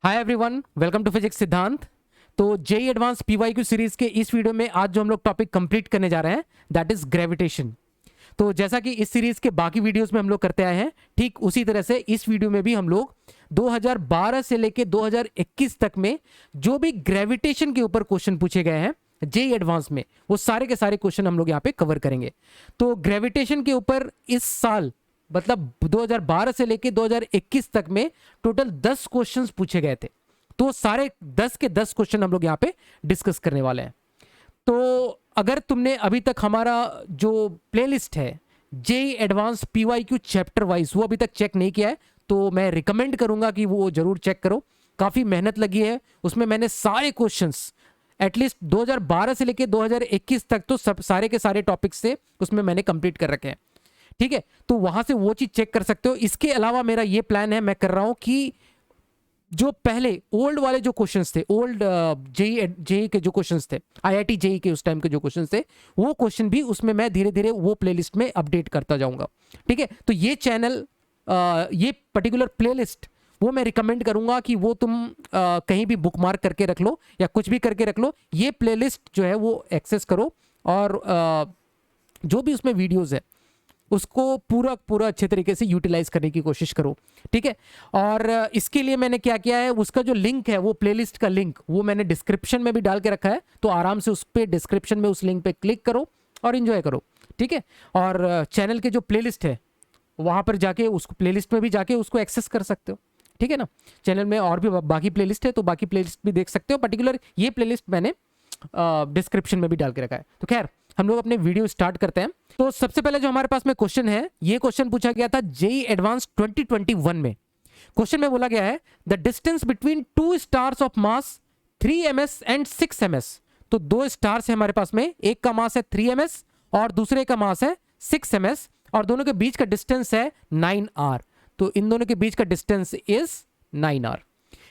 Hi everyone, welcome to physics Siddhant. तो JEE advance PYQ series के इस वीडियो में आज जो हम लोग टॉपिक कंप्लीट करने जा रहे हैं दैट इज ग्रेविटेशन। तो जैसा कि इस सीरीज के बाकी वीडियोस में हम लोग करते आए हैं, ठीक उसी तरह से इस वीडियो में भी हम लोग 2012 से लेके 2021 तक में जो भी ग्रेविटेशन के ऊपर क्वेश्चन पूछे गए हैं जेई एडवांस में, वो सारे के सारे क्वेश्चन हम लोग यहाँ पे कवर करेंगे। तो ग्रेविटेशन के ऊपर इस साल मतलब 2012 से लेके 2021 तक में टोटल 10 क्वेश्चंस पूछे गए थे। तो सारे 10 के 10 क्वेश्चन हम लोग यहाँ पे डिस्कस करने वाले हैं। तो अगर तुमने अभी तक हमारा जो प्लेलिस्ट है JEE advance PYQ chapter wise वो अभी तक चेक नहीं किया है, तो मैं रिकमेंड करूंगा कि वो जरूर चेक करो। काफ़ी मेहनत लगी है उसमें, मैंने सारे क्वेश्चंस एटलीस्ट 2012 से लेके 2021 तक तो सब सारे के सारे टॉपिक्स से उसमें मैंने कंप्लीट कर रखे हैं। ठीक है, तो वहां से वो चीज चेक कर सकते हो। इसके अलावा मेरा ये प्लान है, मैं कर रहा हूं कि जो पहले ओल्ड वाले जो क्वेश्चंस थे, ओल्ड जेई के जो क्वेश्चंस थे, आईआईटी जेई के उस टाइम के जो क्वेश्चंस थे, वो क्वेश्चन भी उसमें मैं धीरे धीरे वो प्लेलिस्ट में अपडेट करता जाऊंगा। ठीक है, तो ये चैनल ये पर्टिकुलर प्लेलिस्ट वो मैं रिकमेंड करूंगा कि वो तुम कहीं भी बुकमार्क करके रख लो या कुछ भी करके रख लो। ये प्लेलिस्ट जो है वो एक्सेस करो और जो भी उसमें वीडियोस है उसको पूरा अच्छे तरीके से यूटिलाइज करने की कोशिश करो। ठीक है, और इसके लिए मैंने क्या किया है, उसका जो लिंक है वो प्लेलिस्ट का लिंक वो मैंने डिस्क्रिप्शन में भी डाल के रखा है। तो आराम से उस पर डिस्क्रिप्शन में उस लिंक पे क्लिक करो और एंजॉय करो। ठीक है, और चैनल के जो प्लेलिस्ट है वहाँ पर जाके उसको प्लेलिस्ट में भी जाके उसको एक्सेस कर सकते हो। ठीक है ना, चैनल में और भी बाकी प्लेलिस्ट है तो बाकी प्लेलिस्ट भी देख सकते हो। पर्टिकुलर ये प्लेलिस्ट मैंने डिस्क्रिप्शन में भी डाल के रखा है। तो खैर हम लोग अपने वीडियो स्टार्ट करते हैं। तो सबसे पहले जो हमारे पास में क्वेश्चन है, ये क्वेश्चन पूछा गया था जेई एडवांस 2021 में। क्वेश्चन में बोला गया है the distance between two stars of mass 3 ms and 6 ms। तो दो स्टार्स है हमारे पास में, एक का मास है 3 ms और दूसरे का मास है 6 ms और दोनों के बीच का डिस्टेंस है 9r। तो इन दोनों के बीच का distance is 9r।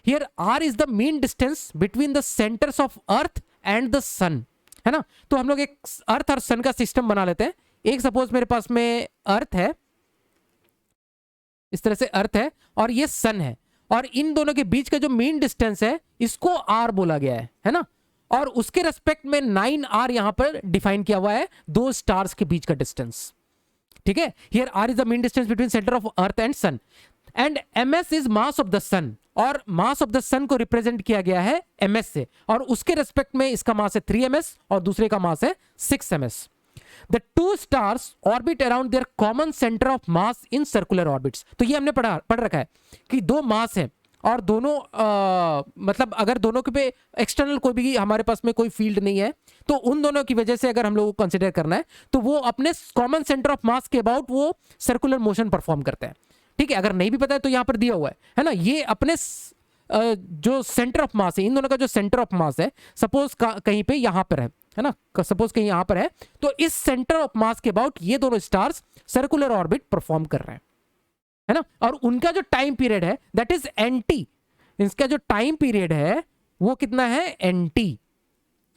Here r is the mean distance between the centres of earth and the sun, है ना। तो हम लोग एक अर्थ और सन का सिस्टम बना लेते हैं। एक सपोज मेरे पास में अर्थ है, इस तरह से अर्थ है और ये सन है, और इन दोनों के बीच का जो मीन डिस्टेंस है इसको r बोला गया है ना। और उसके रेस्पेक्ट में 9r यहां पर डिफाइन किया हुआ है दो स्टार्स के बीच का डिस्टेंस। ठीक है, here r is the mean distance between centre of earth and sun and ms is mass of the sun, और मास ऑफ द सन को रिप्रेजेंट किया गया है ms से, और उसके रेस्पेक्ट में इसका मास है 3 ms और दूसरे का मास है 6 ms। The two stars orbit around there common centre of mass in circular orbits. तो ये हमने पढ़ रखा है कि दो मास है और दोनों मतलब अगर दोनों के पे एक्सटर्नल कोई भी हमारे पास में कोई फील्ड नहीं है तो उन दोनों की वजह से अगर हम लोगों को कंसिडर करना है तो वो अपने कॉमन सेंटर ऑफ मास के अबाउट वो सर्कुलर मोशन परफॉर्म करते हैं। ठीक है, अगर नहीं भी पता है तो यहां पर दिया हुआ है ना। ये अपने जो सेंटर ऑफ मास है, इन दोनों का जो सेंटर ऑफ मास है, सपोज कहीं पे यहां पर है ना, सपोज कहीं यहां पर है, तो इस सेंटर ऑफ मास के अबाउट ये दोनों स्टार्स सर्कुलर ऑर्बिट परफॉर्म कर रहे हैं, है ना। और उनका जो टाइम पीरियड है दैट इज nt। इसका जो टाइम पीरियड है वो कितना है nt,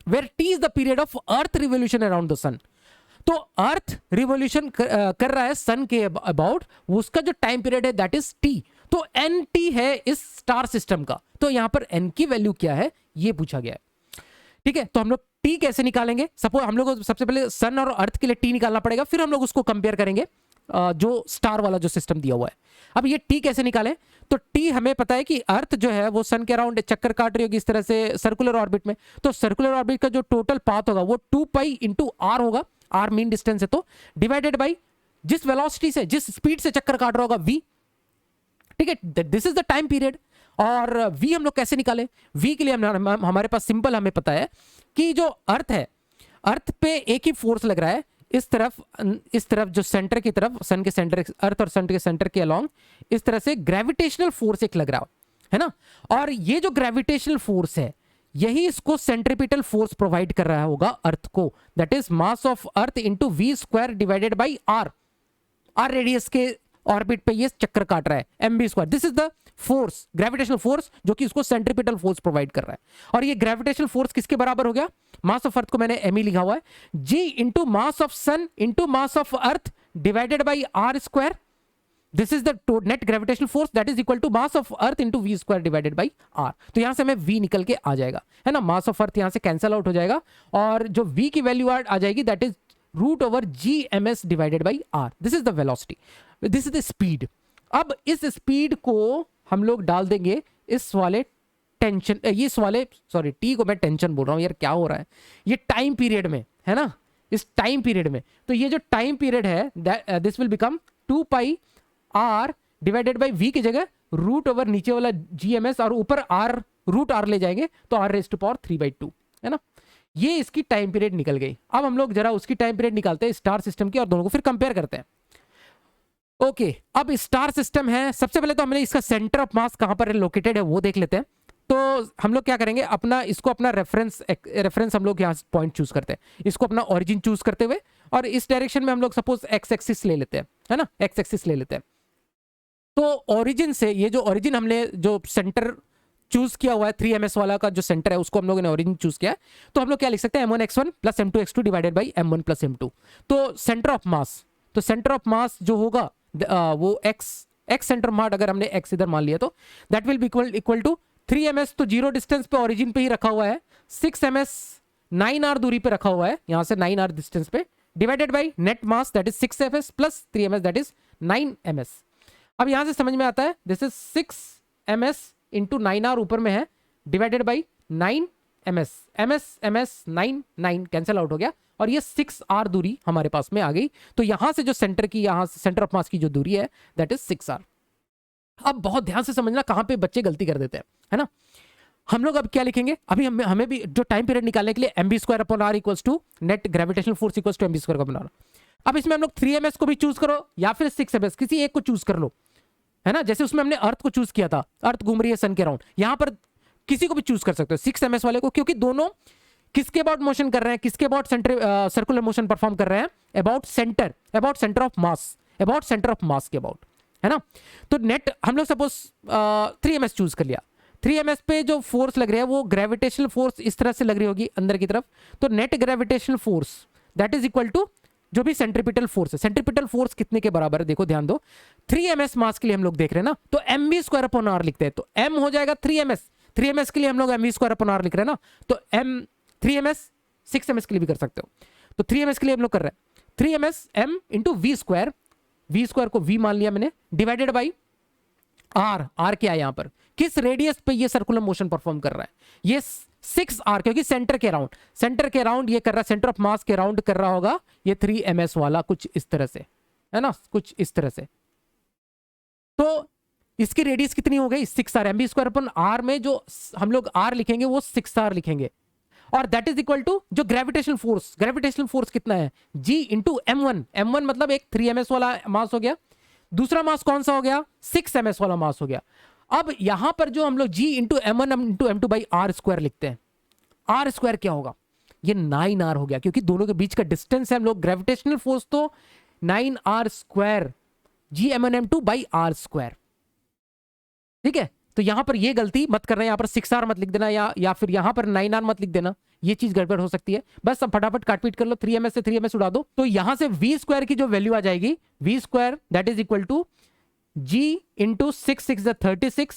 where t is the period of earth revolution around the sun. तो अर्थ रिवोल्यूशन कर रहा है सन के अबाउट, उसका जो टाइम पीरियड है दैट इज t। तो nt है इस स्टार सिस्टम का। तो यहां पर n की वैल्यू क्या है ये पूछा गया है। ठीक है, तो हम लोग t कैसे निकालेंगे। सपोज हम लोग को सबसे पहले सन और अर्थ के लिए t निकालना पड़ेगा, फिर हम लोग उसको कंपेयर करेंगे जो स्टार वाला जो सिस्टम दिया हुआ है। अब ये t कैसे निकालें, तो t हमें पता है कि अर्थ जो है वो सन के अराउंड चक्कर काट रही होगी इस तरह से सर्कुलर ऑर्बिट में। तो सर्कुलर ऑर्बिट का जो टोटल पाथ होगा वो 2 पाई इंटू r होगा, r मीन डिस्टेंस है, तो डिवाइडेड बाई जिस वेलोसिटी से, जिस स्पीड से चक्कर काट रहा होगा v। ठीक है, this is the time period. और v हम लोग कैसे निकालें, v के लिए हमारे पास सिंपल हमें पता है कि जो अर्थ है, अर्थ पे एक ही फोर्स लग रहा है इस तरफ जो सेंटर की तरफ, सन के सेंटर, अर्थ और सन के सेंटर के अलोंग इस तरह से ग्रेविटेशनल फोर्स एक लग रहा है ना। और ये जो ग्रेविटेशनल फोर्स है यही इसको सेंट्रीपिटल फोर्स प्रोवाइड कर रहा होगा अर्थ को, that is mass of earth into v square divided by r radius के ऑर्बिट पे ये चक्कर काट रहा है mv square. This is the force, gravitational force जो कि इसको सेंट्रीपिटल फोर्स प्रोवाइड कर रहा है। और ये ग्रेविटेशनल फोर्स किसके बराबर हो गया, मास ऑफ अर्थ को मैंने m लिखा हुआ है, g into mass of sun into mass of earth divided by r square. This is the net gravitational force that is equal to mass of earth into v square divided by r. तो यहां से हमें v निकल के आ जाएगा, है ना, मास of अर्थ यहां से कैंसिल आउट हो जाएगा और जो v की वैल्यू आ जाएगी that is root over g m s divided by r. This is the velocity, this is the speed. अब इस स्पीड को हम लोग डाल देंगे इस वाले टेंशन, इस वाले सॉरी टी को मैं टेंशन बोल रहा हूं यार, क्या हो रहा है, ये टाइम पीरियड में, है ना, इस टाइम पीरियड में। तो ये जो टाइम पीरियड है this will become 2 pi r divided by v की जगह रूट ओवर नीचे वाला जी एम एस और ऊपर आर रूट आर ले जाएंगे तो आर रेज टू पावर 3/2, है ना। ये इसकी टाइम पीरियड निकल गई। अब हम लोग जरा उसकी टाइम पीरियड निकालते हैं स्टार सिस्टम की और दोनों को फिर कंपेयर करते हैं। ओके, अब स्टार सिस्टम है, सबसे पहले तो हमने इसका सेंटर ऑफ मास कहां पर लोकेटेड है वो देख लेते हैं। तो हम लोग क्या करेंगे, अपना इसको अपना रेफरेंस हम लोग यहाँ पॉइंट चूज करते हैं, इसको अपना ओरिजिन चूज करते हुए और इस डायरेक्शन में हम लोग सपोज एक्स एक्सिस ले लेते हैं, है ना, एक्स एक्सिस ले लेते हैं। तो ओरिजिन से ये जो ओरिजिन हमने जो सेंटर चूज किया हुआ है 3ms वाला का जो सेंटर है उसको हम लोगों ने ओरिजिन चूज किया है, तो हम लोग क्या लिख सकते हैं m1x1 plus m2x2 divided by m1 plus m2। तो सेंटर ऑफ मास, तो सेंटर ऑफ मास जो होगा वो x सेंटर मास, अगर हमने x इधर मान लिया तो that will be equal to 3ms, तो जीरो डिस्टेंस पे ओरिजिन पे ही रखा हुआ है, 6ms 9r दूरी पे रखा हुआ है, यहां से 9r डिस्टेंस पे, divided by net mass that is 6fs plus 3ms that is 9ms। अब यहां से समझ में आता है this is 6ms into 9r ऊपर में है divided by 9ms, ms 9 cancel out हो गया और ये 6r दूरी हमारे पास में आ गई। तो यहां से जो सेंटर की, यहां से सेंटर ऑफ मास की जो दूरी है दैट इज 6r। अब बहुत ध्यान से समझना कहां पे बच्चे गलती कर देते हैं, है ना। हम लोग अब क्या लिखेंगे, अभी हमें भी जो टाइम पीरियड निकालने के लिए mv square upon r equals to net gravitational force equals to mv square upon r। अब इसमें हम लोग 3ms को भी चूज करो या फिर 6ms, किसी एक को चूज कर लो, है ना। जैसे उसमें हमने अर्थ को चूज किया था, अर्थ घूम रही है सन के अराउंड, यहां पर किसी को भी चूज कर सकते हो 6ms वाले को, क्योंकि दोनों किसके अबाउट मोशन कर रहे हैं, किसके अबाउट सर्कुलर मोशन परफॉर्म कर रहे हैं, about centre of mass, about centre of mass के अबाउट, है ना। तो नेट हम लोग सपोज 3ms चूज कर लिया, 3ms पे जो फोर्स लग रहा है वो ग्रेविटेशनल फोर्स इस तरह से लग रही होगी अंदर की तरफ, तो net gravitational force that is equal to जो भी सेंट्रीपिटल फोर्स है, सेंट्रीपिटल फोर्स कितने के बराबर है, देखो ध्यान दो, 3ms मास के लिए हम लोग देख रहे हैं ना, तो mv स्क्वायर अपॉन r लिखते हैं, तो m हो जाएगा 3ms के लिए हम लोग mv स्क्वायर अपॉन r लिख रहे हैं ना, तो m 3ms 6ms के लिए भी कर सकते हो, तो 3ms के लिए हम लोग कर रहे हैं 3ms m into v square को v मान लिया मैंने, डिवाइडेड बाई r क्या है यहां पर, किस रेडियस पे ये सर्कुलर मोशन परफॉर्म कर रहा है, ये 6r, क्योंकि सेंटर के अराउंड ये कर रहा है, सेंटर ऑफ मास के अराउंड कर रहा होगा ये 3ms वाला, कुछ इस तरह से, है ना, कुछ इस तरह से। तो इसकी रेडियस कितनी हो गई 6r, mv square upon r में जो हम लोग r लिखेंगे वो 6r लिखेंगे, और दैट इज इक्वल टू जो ग्रेविटेशनल फोर्स कितना है g इंटू m1 मतलब एक 3ms वाला मास हो गया, दूसरा मास कौन सा हो गया 6ms वाला मास हो गया। अब यहां पर जो हम लोग g into m1 into m2 by r square लिखते हैं, r स्क्वायर क्या होगा, ये 9r हो गया, क्योंकि दोनों के बीच का डिस्टेंस है हम लोग, ग्रेविटेशनल फोर्स तो 9r square g m1 m2 by r square, ठीक है। तो यहां पर ये गलती मत करना, यहां पर 6r मत लिख देना या फिर यहां पर 9r मत लिख देना, ये चीज गड़बड़ हो सकती है। बस अब फटाफट काटपीट कर लो, 3ms से 3ms उड़ा दो, तो यहां से v स्क्वायर की जो वैल्यू आ जाएगी, v square that is equal to g into 6 36,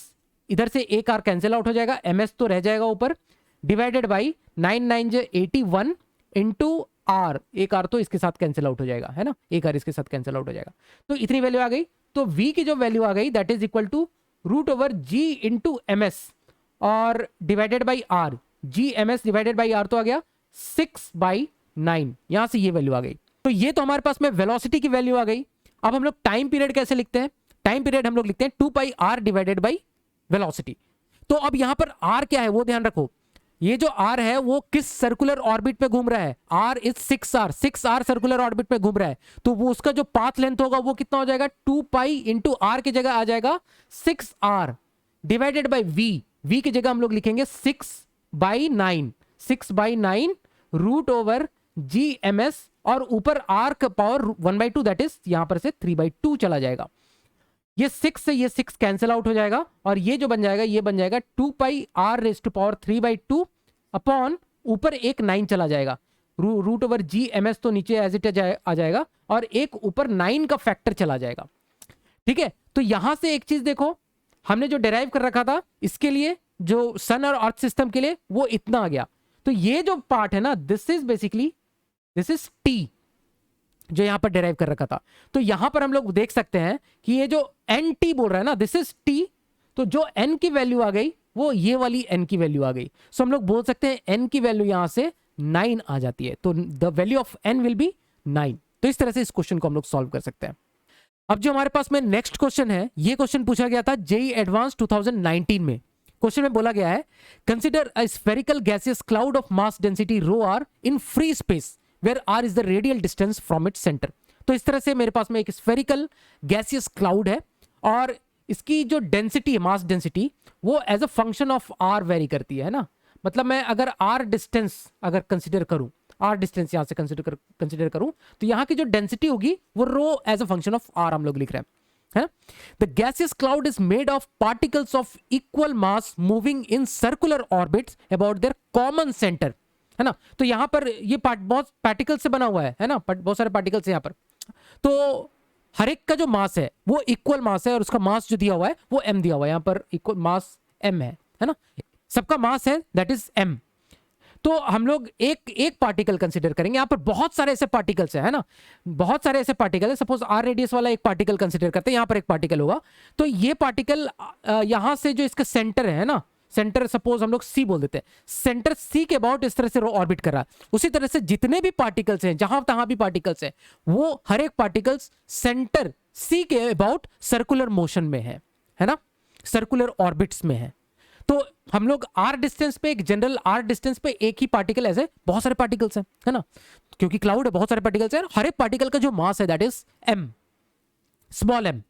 इधर से एक r कैंसिल आउट हो जाएगा, ms तो रह जाएगा ऊपर, डिवाइडेड बाई 9 81 इंटू r, एक r तो इसके साथ कैंसिल आउट हो जाएगा, है ना, एक r इसके साथ कैंसिल आउट हो जाएगा, तो इतनी वैल्यू आ गई। तो v की जो वैल्यू आ गई that is equal to root over g into ms और divided by r, g ms divided by r तो आ गया 6/9, यहां से ये वैल्यू आ गई। तो ये तो हमारे पास में वेलोसिटी की वैल्यू आ गई। अब हम लोग टाइम पीरियड कैसे लिखते हैं, टाइम पीरियड हम लोग लिखते हैं 2πr डिवाइडेड बाई वेलोसिटी। तो अब यहां पर r क्या है वो ध्यान रखो, ये जो r है वो किस सर्कुलर ऑर्बिट पे घूम रहा है, r is 6r circular orbit पे घूम रहा है, तो वो उसका जो पाथ लेंथ होगा वो कितना हो जाएगा 2π इंटू r की जगह आ जाएगा 6r डिवाइडेड बाई v की जगह हम लोग लिखेंगे 6/9 रूट ओवर g ms और ऊपर r का पावर 1/2 दैट इज यहां पर से 3/2 चला जाएगा, ये 6 से ये 6 कैंसिल आउट हो जाएगा और ये जो बन जाएगा ये बन जाएगा 2πr raise to power 3/2 upon ऊपर एक 9 चला जाएगा, root over g m s तो नीचे एज इट आ जाएगा और एक ऊपर 9 का फैक्टर चला जाएगा। ठीक है, तो यहां से एक चीज देखो, हमने जो डिराइव कर रखा था इसके लिए, जो सन और अर्थ सिस्टम के लिए, वो इतना आ गया। तो ये जो पार्ट है ना, this is basically, this is T, जो यहां पर डिराइव कर रखा था। तो यहां पर हम लोग देख सकते हैं कि ये जो एन टी बोल रहा है ना, दिस इज टी, तो जो एन की वैल्यू आ गई वो ये वाली एन की वैल्यू आ गई। सो हम लोग बोल सकते हैं एन की वैल्यू यहां से 9 आ जाती है, तो the value of n will be 9। तो इस तरह से इस क्वेश्चन को हम लोग सॉल्व कर सकते हैं। अब जो हमारे पास में नेक्स्ट क्वेश्चन है, ये क्वेश्चन पूछा गया था जेईई एडवांस 2019 में। क्वेश्चन में बोला गया है, consider a spherical gaseous cloud of mass density rho r in free space where r is the radial distance from its centre. तो इस तरह से मेरे पास में एक स्फेरिकल गैसियस क्लाउड है और इसकी जो डेंसिटी है, मास डेंसिटी, वो as a function of r vary करती है ना। मतलब मैं अगर आर डिस्टेंस अगर कंसिडर करूं, आर डिस्टेंस यहां से कंसिडर करूं, तो यहां की जो डेंसिटी होगी वो rho as a function of r हम लोग लिख रहे हैं। The gaseous cloud is made of particles of equal mass moving in circular orbits about their common centre, है ना। तो यहां पर ये बहुत पार्टिकल से बना हुआ है ना, बहुत सारे पार्टिकल्स यहां पर। तो हर एक का जो मास है वो इक्वल मास है और उसका मास जो दिया हुआ है वो m दिया हुआ है, यहां पर इक्वल मास m है ना, सबका मास है दैट इज m। तो हम लोग एक पार्टिकल कंसीडर करेंगे, यहां पर बहुत सारे ऐसे पार्टिकल्स है ना, बहुत सारे ऐसे पार्टिकल है। सपोज आर रेडियस वाला एक पार्टिकल कंसीडर करते हैं, यहां पर एक पार्टिकल होगा, तो ये पार्टिकल यहां से जो इसका सेंटर है ना, सेंटर सपोज हम लोग C बोल देते हैं, सेंटर C के अबाउट इस तरह से ऑर्बिट कर रहा है। उसी तरह से जितने भी पार्टिकल्स हैं, जहां तहां भी पार्टिकल्स हैं, वो हर एक पार्टिकल्स सेंटर C के अबाउट सर्कुलर मोशन में है ना, सर्कुलर ऑर्बिट्स में है। तो हम लोग आर डिस्टेंस पे, एक जनरल आर डिस्टेंस पे एक ही पार्टिकल, ऐसे बहुत सारे पार्टिकल्स हैं, है ना, क्योंकि क्लाउड है, बहुत सारे पार्टिकल्स हैं, हर एक पार्टिकल का जो मास है that is m, small m,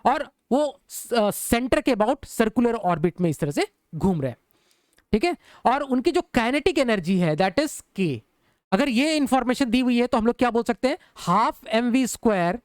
और वो सेंटर के अबाउट सर्कुलर ऑर्बिट में इस तरह से घूम रहे हैं, ठीक है। और उनकी जो काइनेटिक एनर्जी है दैट इज k। अगर ये इंफॉर्मेशन दी हुई है तो हम लोग क्या बोल सकते हैं, हाफ mv²,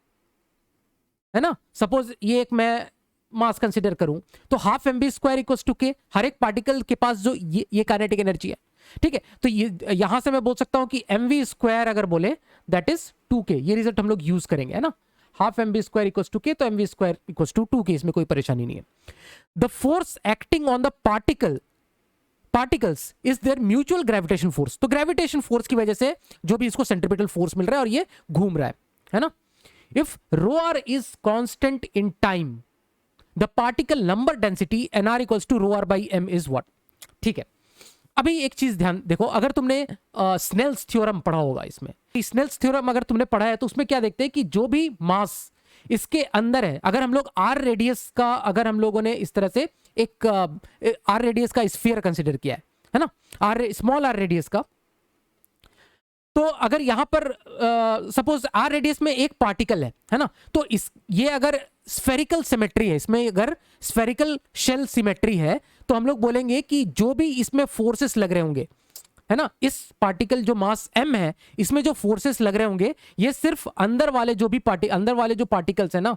है ना। सपोज ये एक मैं मास कंसीडर करूं तो half mv² equals to k, हर एक पार्टिकल के पास जो ये काइनेटिक एनर्जी है, ठीक है। तो ये यहां से मैं बोल सकता हूं कि mv² अगर बोले दैट इज 2k, ये रिजल्ट हम लोग यूज करेंगे, है ना। Half mv² equals to k, तो mv² इक्वल्स टू 2k, इसमें कोई परेशानी नहीं है। The force acting on the particles is there mutual gravitation force. तो ग्रेविटेशन फोर्स की वजह से जो भी इसको सेंट्रीपिटल फोर्स मिल रहा है और ये घूम रहा है ना। If rho r is constant in time, the particle number density nr equals to rho r by m is what. ठीक है, अभी एक चीज ध्यान देखो, अगर तुमने स्नेल्स थ्योरम पढ़ा होगा, इसमें स्नेल्स थ्योरम अगर तुमने पढ़ा है तो उसमें क्या देखते हैं कि जो भी मास इसके अंदर है, अगर हम लोग आर रेडियस का, अगर हम लोगों ने इस तरह से एक आर रेडियस का स्फीयर कंसिडर किया है ना, स्मॉल आर रेडियस का, तो अगर यहां पर सपोज आर रेडियस में एक पार्टिकल है ना, तो ये अगर स्फेरिकल सिमेट्री है, इसमें अगर स्फेरिकल शेल सिमेट्री है, तो हम लोग बोलेंगे कि जो भी इसमें फोर्सेस लग रहे होंगे, है ना, इस पार्टिकल जो मास m है, इसमें जो फोर्सेस लग रहे होंगे, ये सिर्फ अंदर वाले जो पार्टिकल्स है ना,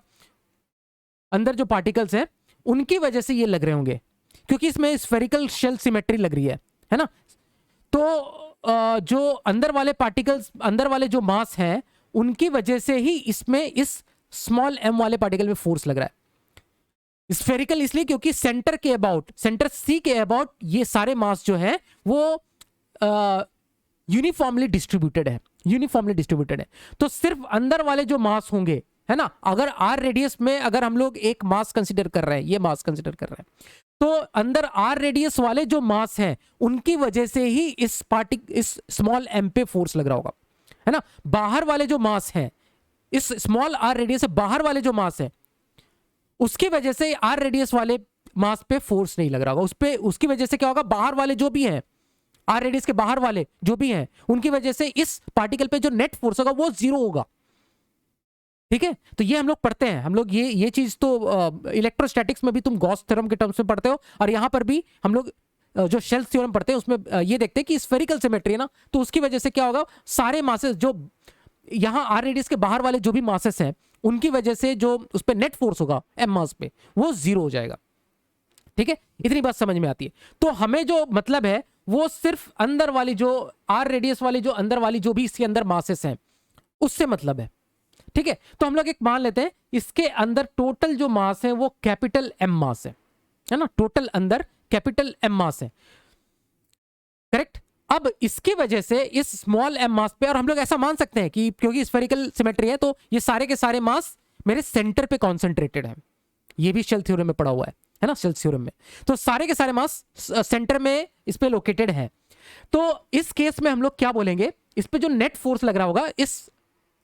अंदर जो पार्टिकल्स हैं उनकी वजह से ये लग रहे होंगे, क्योंकि इसमें स्फेरिकल शेल सिमेट्री लग रही है ना। तो जो अंदर वाले पार्टिकल्स, अंदर वाले जो मास हैं, उनकी वजह से ही इसमें इस स्मॉल m वाले पार्टिकल में फोर्स लग रहा है। स्फेरिकल इसलिए क्योंकि सेंटर के अबाउट, सेंटर C के अबाउट ये सारे मास जो है वो यूनिफॉर्मली डिस्ट्रीब्यूटेड है, तो सिर्फ अंदर वाले जो मास होंगे, है ना, अगर आर रेडियस में अगर हम लोग एक मास कंसीडर कर रहे हैं, ये मास कंसीडर कर रहे हैं, तो अंदर आर रेडियस वाले जो मास हैं उनकी वजह से ही इस स्मॉल m पे फोर्स लग रहा होगा, है ना। बाहर वाले जो मास हैं, इस स्मॉल आर रेडियस से बाहर वाले जो मास है, उसकी वजह से आर रेडियस वाले मास पे फोर्स नहीं लग रहा होगा, उसकी वजह से क्या होगा, बाहर वाले जो भी हैं, आर रेडियस के बाहर वाले जो भी हैं, उनकी वजह से इस पार्टिकल पे जो नेट फोर्स होगा वो 0 होगा। ठीक है, तो ये हम लोग पढ़ते हैं, हम लोग ये चीज तो इलेक्ट्रोस्टैटिक्स में भी तुम गॉस थ्योरम के टर्म्स में पढ़ते हो, और यहां पर भी हम लोग जो शेल्स थ्योरम पढ़ते हैं उसमें ये देखते हैं कि स्फेरिकल सिमेट्री है ना, तो उसकी वजह से क्या होगा, सारे मासेस जो यहां आर रेडियस के बाहर वाले जो भी मासेस हैं, उनकी वजह से जो उस पर नेट फोर्स होगा m मास पे, वो 0 हो जाएगा। ठीक है, इतनी बात समझ में आती है। तो हमें जो मतलब है वो सिर्फ अंदर वाली जो आर रेडियस वाली, जो अंदर वाली जो भी इसके अंदर मासेस हैं, उससे मतलब है। ठीक है, तो हम लोग एक मान लेते हैं इसके अंदर टोटल जो मास है वो कैपिटल एम मास है ना, टोटल अंदर कैपिटल एम मास है, करेक्ट। अब इसकी वजह से इस स्मॉल एम मास पे, और हम लोग ऐसा मान सकते हैं कि क्योंकि स्फेरिकल सिमेट्री है तो ये सारे के सारे मास मेरे सेंटर पे कॉन्सेंट्रेटेड है, ये भी शेल थ्योरम में पड़ा हुआ है ना, शेल थ्योरम में, तो सारे के सारे मास सेंटर में इस पे लोकेटेड है। तो इस केस में हम लोग क्या बोलेंगे, इस पे जो नेट फोर्स लग रहा होगा इस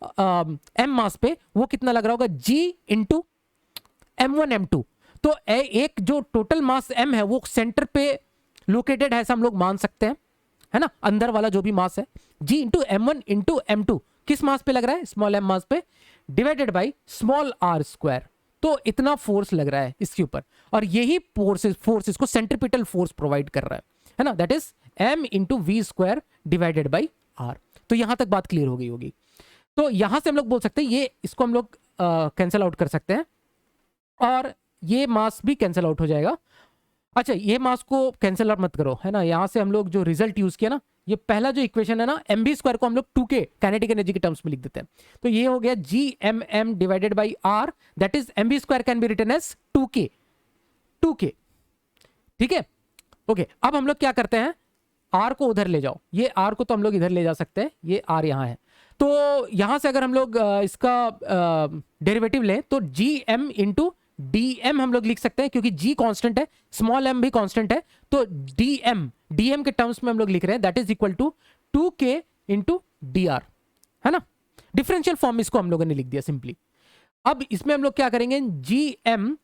एम मास पे, वो कितना लग रहा होगा, G इंटू M1 M2। तो एक जो टोटल मास M है वो सेंटर पे लोकेटेड है, ऐसा हम लोग मान सकते हैं, है ना, अंदर वाला जो भी मास है G into M1 into M2 किस मास पे लग रहा है, स्मॉल m मास पे, divided by small r square. तो इतना फोर्स लग रहा है इसके ऊपर, और यही फोर्स इसको सेंट्रीपिटल फोर्स प्रोवाइड कर रहा है ना, that is m into v square divided by r। तो यहां तक बात क्लियर हो गई होगी। तो यहां से हम लोग बोल सकते हैं ये, इसको हम लोग कैंसिल आउट कर सकते हैं, और ये मास भी कैंसिल आउट हो जाएगा। अच्छा, ये मास को कैंसिल आउट मत करो, है ना, यहां से हम लोग जो रिजल्ट यूज किया ना, ये पहला जो इक्वेशन है ना, एम बी स्क्वायर को हम लोग 2k काइनेटिक एनर्जी के टर्म्स में लिख देते हैं, तो ये हो गया g m m divided by r, that is m v square can be written as 2k, ठीक है, ओके। अब हम लोग क्या करते हैं, आर को उधर ले जाओ, ये आर को तो हम लोग इधर ले जा सकते हैं, ये आर यहां है, तो यहां से अगर हम लोग इसका डेरिवेटिव लें तो g m into d m हम लोग लिख सकते हैं, क्योंकि जी कांस्टेंट है, स्मॉल एम भी कांस्टेंट है, तो डी एम के टर्म्स में हम लोग लिख रहे हैं, that is equal to 2k into d r, है ना, डिफरेंशियल फॉर्म इसको हम लोगों ने लिख दिया सिंपली। अब इसमें हम लोग क्या करेंगे, जी एम,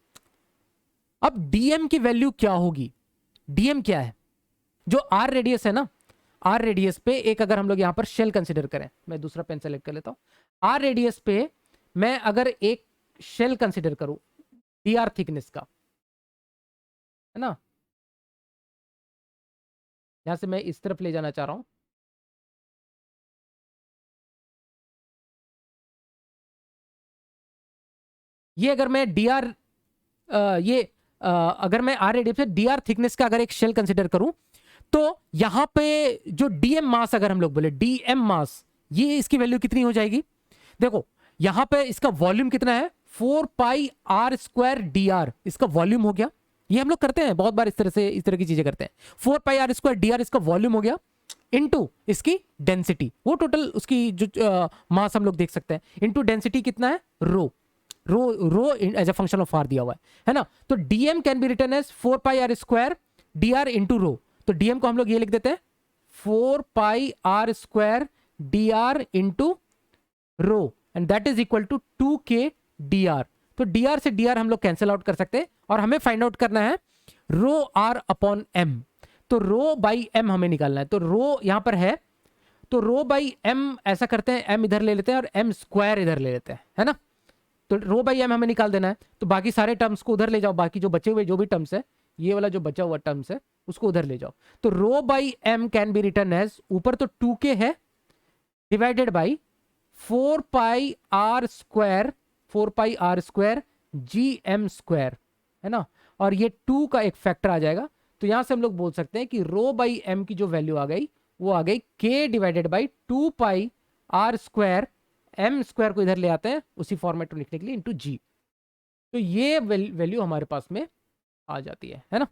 अब डीएम की वैल्यू क्या होगी, डीएम क्या है, जो आर रेडियस है ना, आर रेडियस पे एक अगर हम लोग यहां पर शेल कंसिडर करें, मैं दूसरा पेन सेलेक्ट कर लेता हूं, आर रेडियस पे मैं अगर एक शेल कंसिडर करूं dr थिकनेस का, है ना, यहां से मैं इस तरफ ले जाना चाह रहा हूं, ये अगर मैं dr अगर मैं आर रेडियस पे dr थिकनेस का अगर एक शेल कंसिडर करूं, तो यहां पे जो डीएम मास अगर हम लोग बोले डीएम मास, ये इसकी वैल्यू कितनी हो जाएगी, देखो यहां पे इसका वॉल्यूम कितना है, 4 pi r square d are, इसका वॉल्यूम हो गया, ये हम लोग करते हैं बहुत बार, इस तरह से, इस तरह की चीजें करते हैं, 4 pi r square d are इसका वॉल्यूम हो गया, इनटू इसकी डेंसिटी, वो टोटल उसकी जो मास हम लोग देख सकते हैं, इनटू डेंसिटी कितना है, rho rho as a function of r दिया हुआ है ना, तो dm can be written as 4 pi r square d r into rho, तो डीएम को हम लोग ये लिख देते हैं 4 pi r square d r into rho, and that is equal to 2k d r. तो डी आर से डी आर हम लोग कैंसिल आउट कर सकते हैं, और हमें फाइंड आउट करना है रो आर अपॉन एम, तो रो बाई एम हमें निकालना है, तो रो यहां पर है, तो रो बाई एम ऐसा करते हैं, एम इधर ले लेते हैं और एम स्क्वायर इधर ले लेते हैं, है ना, तो रो बाई एम हमें निकाल देना है, तो बाकी सारे टर्म्स को उधर ले जाओ, बाकी जो बचे हुए जो भी टर्म्स है, ये वाला जो बचा हुआ टर्म्स है उसको उधर ले जाओ, तो rho by m can be written as, ऊपर तो 2k है, divided by 4 pi r square, 4 pi r square G m square, है ना, और ये 2 का एक फैक्टर आ जाएगा, तो यहां से हम लोग बोल सकते हैं कि रो बाई एम की जो वैल्यू आ गई वो आ गई k divided by 2 pi r square, m square को इधर ले आते हैं उसी फॉर्मेट में लिखने के लिए, इंटू जी, तो ये वैल्यू हमारे पास में आ जाती है ना,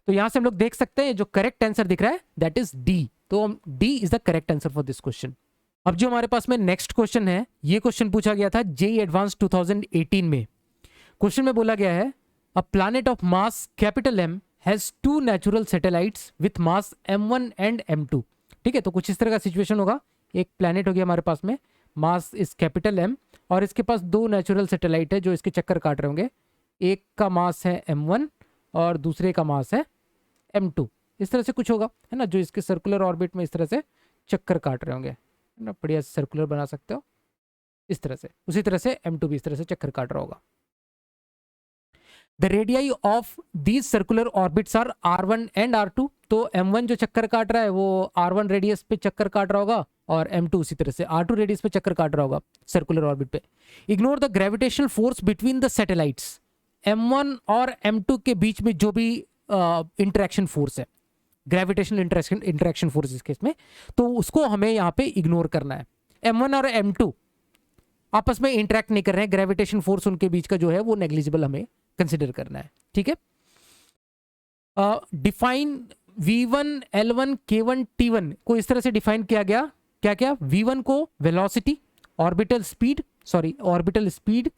तो यहां से हम लोग देख सकते हैं जो करेक्ट आंसर दिख रहा है दैट इज डी, तो D is the correct answer for this question. अब जो हमारे पास में नेक्स्ट क्वेश्चन है, ये क्वेश्चन पूछा गया था जेईई एडवांस 2018 में, क्वेश्चन में बोला गया है a planet of mass capital M has 2 natural satellites with mass m1 and m2, ठीक है, तो कुछ इस तरह का सिचुएशन होगा, एक प्लैनेट हो गया हमारे पास में, मास इज कैपिटल एम, और इसके पास 2 नेचुरल सैटेलाइट है जो इसके चक्कर काट रहे होंगे, एक का मास है m1 और दूसरे का मास है m2, इस तरह से कुछ होगा, है ना, जो इसके सर्कुलर ऑर्बिट में इस तरह से चक्कर काट रहे होंगे, है ना, बढ़िया सर्कुलर बना सकते हो इस तरह से, उसी तरह से m2 भी इस तरह से चक्कर काट रहा होगा। The radii of these circular orbits are r1 and r2, तो m1 जो चक्कर काट रहा है वो r1 रेडियस पे चक्कर काट रहा होगा, और m2 उसी तरह से r2 रेडियस पे चक्कर काट रहा होगा सर्कुलर ऑर्बिट पे। Ignore the gravitational force between the satellites, m1 और m2 के बीच में जो भी इंटरेक्शन फोर्स है, ग्रेविटेशनल इंटरेक्शन फोर्स इस केस में, तो उसको हमें यहाँ पे इग्नोर करना है। m1 और m2 आपस में इंटरेक्ट नहीं कर रहे हैं, ग्रेविटेशन फोर्स उनके बीच का जो है वो नेग्लिजिबल हमें कंसिडर करना है, ठीक है। Define v1 l1 k1 t1 को इस तरह से डिफाइन किया गया, क्या क्या, v1 को velocity, orbital speed,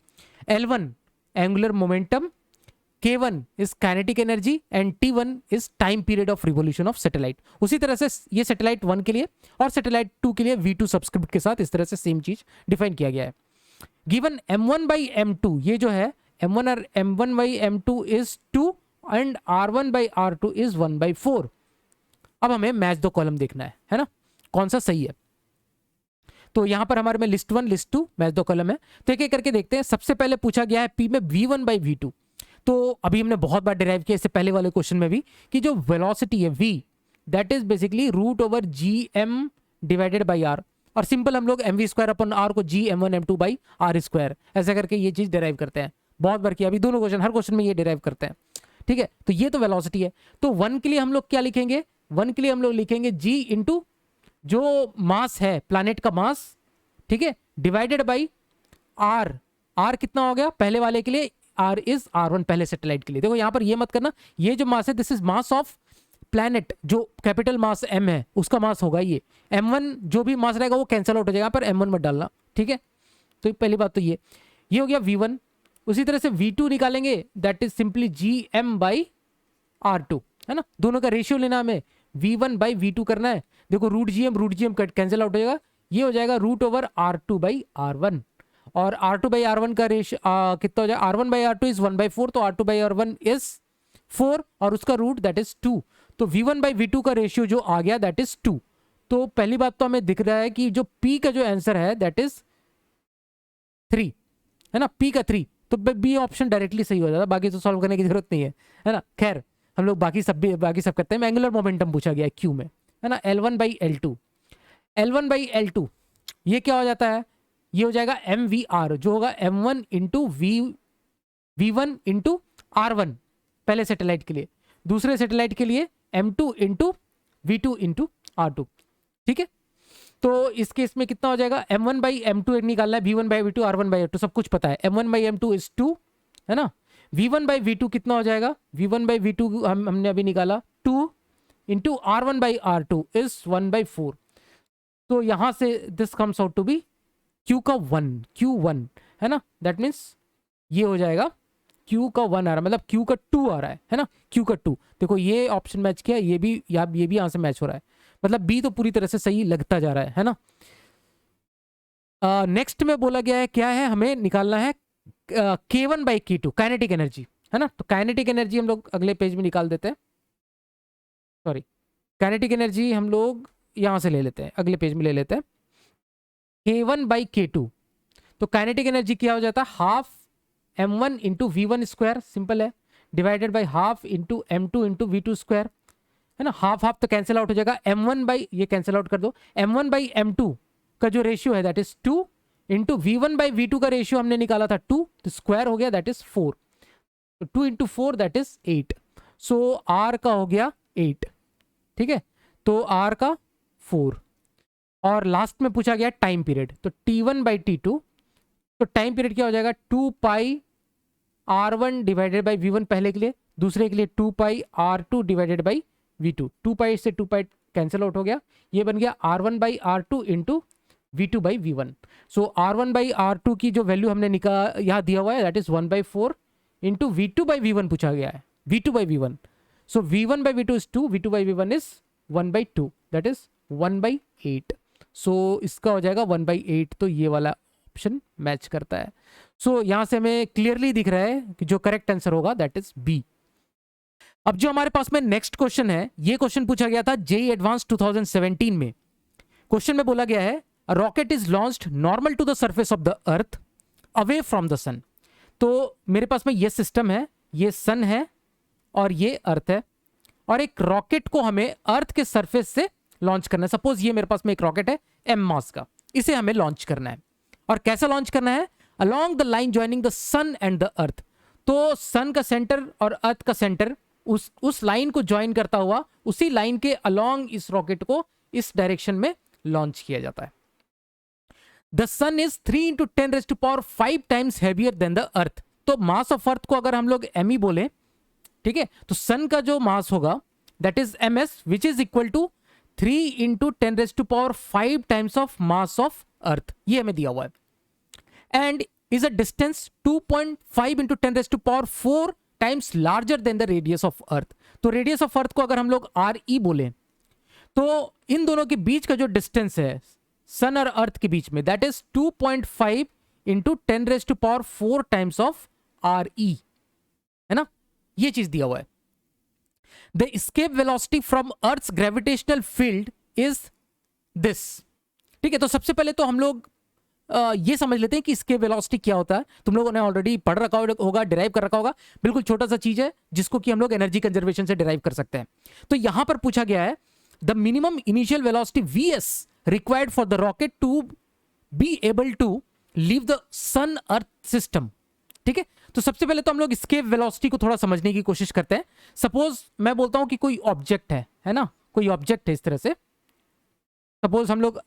l1 angular momentum, k1 is kinetic energy and t1 is time period of revolution of satellite. उसी तरह से ये सैटेलाइट 1 के लिए और सैटेलाइट 2 के लिए v2 सब्सक्रिप्ट के साथ इस तरह से सेम चीज डिफाइन किया गया है। गिवन m1 by m2, ये जो है m1 और m1 by m2 is 2 and r1 by r2 is 1 by 4। अब हमें मैच द कॉलम देखना है ना, कौन सा सही है। तो यहां पर हमारे में list 1 list 2 match the column है। तो एक एक करके देखते हैं। सबसे पहले पूछा गया है p में v1 by v2। तो अभी हमने बहुत बार डिराइव किया इससे पहले वाले क्वेश्चन में भी कि जो वेलोसिटी है v that is basically root over gm divided by r, और सिंपल हम लोग mv² अपॉन r को gm1 m2 बाई r², ऐसा करके ये चीज डिराइव करते हैं। बहुत बार किया, अभी दोनों क्वेश्चन हर क्वेश्चन में ये डिराइव करते हैं, ठीक है। तो ये तो वेलोसिटी है। तो 1 के लिए हम लोग क्या लिखेंगे, 1 के लिए हम लोग लिखेंगे g इंटू जो मास है प्लैनेट का मास, ठीक है, डिवाइडेड बाई r कितना हो गया पहले वाले के लिए, r इज r1 पहले सैटेलाइट के लिए। देखो यहां पर ये मत करना, ये जो मास है this is mass of planet, जो कैपिटल मास m है उसका मास होगा ये, m1 जो भी मास रहेगा वो कैंसिल आउट हो जाएगा, पर m1 मत डालना, ठीक है। तो पहली बात तो ये हो गया v1। उसी तरह से v2 निकालेंगे, that is simply gm by r2, है ना। दोनों का रेशियो लेना हमें, v1 बाई v2 करना है। देखो root G M cancel out हो जाएगा, ये हो जाएगा root over r2 by r1, और r2 बाई r1 का रेशियो कितना हो जाएगा, r1 by r2 is 1 by 4, तो r2 बाई r1 इज 4 और उसका रूट दैट इज 2। तो v1 बाई v2 का रेशियो जो आ गया दैट इज 2। तो पहली बात तो हमें दिख रहा है कि जो p का जो आंसर है दैट इज 3, है ना, p का 3। तो बी ऑप्शन डायरेक्टली सही हो जाता है, बाकी तो सॉल्व करने की जरूरत नहीं है ना। खैर हम लोग बाकी सब करते हैं। एंगुलर मोमेंटम पूछा गया है क्यू में, है ना, L1 बाई L2 ये क्या हो जाता है, ये हो जाएगा mvr, जो होगा m1 into v1 into r1 पहले सैटेलाइट के लिए, दूसरे सैटेलाइट के लिए m2 into v2 into r2, ठीक है। तो इस केस में कितना हो जाएगा, m1 बाई m2 निकालना है, v1 by v2 r1 by r2 सब कुछ पता है। m1 बाई m2 इज 2, है ना। v1 बाई v2 कितना हो जाएगा, v1 बाई v2 हमने अभी निकाला 2 into r1 by r2 is 1 by 4। तो यहां से this comes out to be q का 1, q1, है ना, दैट मीन्स ये हो जाएगा q का 1 आ रहा है, मतलब q का 2 आ रहा है ना, q का 2। देखो ये ऑप्शन मैच किया, ये भी यहाँ से मैच हो रहा है, मतलब b तो पूरी तरह से सही लगता जा रहा है ना। नेक्स्ट में बोला गया है क्या है, हमें निकालना है k1 by k2 kinetic energy, है ना। तो काइनेटिक एनर्जी हम लोग अगले पेज में निकाल देते हैं, सॉरी काइनेटिक एनर्जी हम लोग यहां से ले लेते हैं, अगले पेज में ले लेते हैं। k1 बाई k2, तो काइनेटिक एनर्जी क्या हो जाता है, half m1 into v1 square, simple है, divided by half into m2 into v2 square, है ना। हाफ हाफ तो कैंसिल आउट हो जाएगा, m1 बाई ये कैंसिल आउट कर दो, m1 बाई m2 का जो रेशियो है that is 2 into v1 by v2 का रेशियो हमने निकाला था 2, तो स्क्वायर हो गया दैट इज 4, तो 2 into 4 that is 8। So r का हो गया 8, ठीक है, तो r का 4। और लास्ट में पूछा गया टाइम पीरियड, तो t1 बाई t2, तो टाइम पीरियड क्या हो जाएगा, 2 पाई r1 डिवाइडेड बाई v1 पहले के लिए, दूसरे के लिए 2 पाई r2 डिवाइडेड बाई v2, 2 पाई से 2 पाई कैंसिल आउट हो गया, ये बन गया r1 by r2 into v2 by v1। So r1 by r2 की जो वैल्यू हमने यहाँ दिया हुआ है that is 1 by 4 into v2 by v1 पूछा गया है, v2 by v1। So v1 by v2 is 2, v2 by v1 is 1 by 2, that is 1 by 8। सो इसका हो जाएगा 1 बाई 8, तो ये वाला ऑप्शन मैच करता है। सो यहां से हमें क्लियरली दिख रहा है कि जो करेक्ट आंसर होगा दैट इज बी। अब जो हमारे पास में नेक्स्ट क्वेश्चन है, ये क्वेश्चन पूछा गया था जेईई एडवांस 2017 में। क्वेश्चन में बोला गया है rocket is launched normal to the surface of the earth away from the sun. तो मेरे पास में ये सिस्टम है, ये सन है और ये अर्थ है, और एक रॉकेट को हमें अर्थ के सरफेस से लॉन्च करना है। सपोज ये मेरे पास में एक रॉकेट है m मास का, इसे हमें लॉन्च करना है। और कैसे लॉन्च करना है, along the line joining the sun and the earth. तो सन का सेंटर और अर्थ का सेंटर उस लाइन को ज्वाइन करता हुआ उसी लाइन के अलोंग इस रॉकेट को इस डायरेक्शन में लॉन्च किया जाता है। The sun is 3 into 10⁵ times heavier than the earth. तो मास ऑफ अर्थ को अगर हम लोग एम बोले, ठीक है, तो सन का जो मास होगा that is M S, which is equal to 3 into 10⁵ times of mass of earth. ये हमें दिया हुआ है। And is a distance 2.5 into 10⁴ times larger than the radius of earth. तो रेडियस ऑफ अर्थ को अगर हम लोग आर ई बोले, तो इन दोनों के बीच का जो डिस्टेंस है सन और अर्थ के बीच में, that is 2.5 into 10⁴ times of R E, है ना, ये चीज दिया हुआ है। The escape velocity from earth's gravitational field is this. ठीक है, तो सबसे पहले तो हम लोग ये समझ लेते हैं कि एस्केप वेलोसिटी क्या होता है। तुम लोगों ने ऑलरेडी पढ़ रखा होगा, डिराइव कर रखा होगा। बिल्कुल छोटा सा चीज है जिसको कि हम लोग एनर्जी कंजर्वेशन से डिराइव कर सकते हैं। तो यहां पर पूछा गया है the minimum initial velocity VS required for the rocket to be able to leave the sun earth system. ठीक है, तो सबसे पहले तो हम लोग एस्केप वेलोसिटी को थोड़ा समझने की कोशिश करते हैं। सपोज मैं बोलता हूं कि कोई ऑब्जेक्ट है ना, कोई ऑब्जेक्ट है इस तरह से। सपोज हम लोग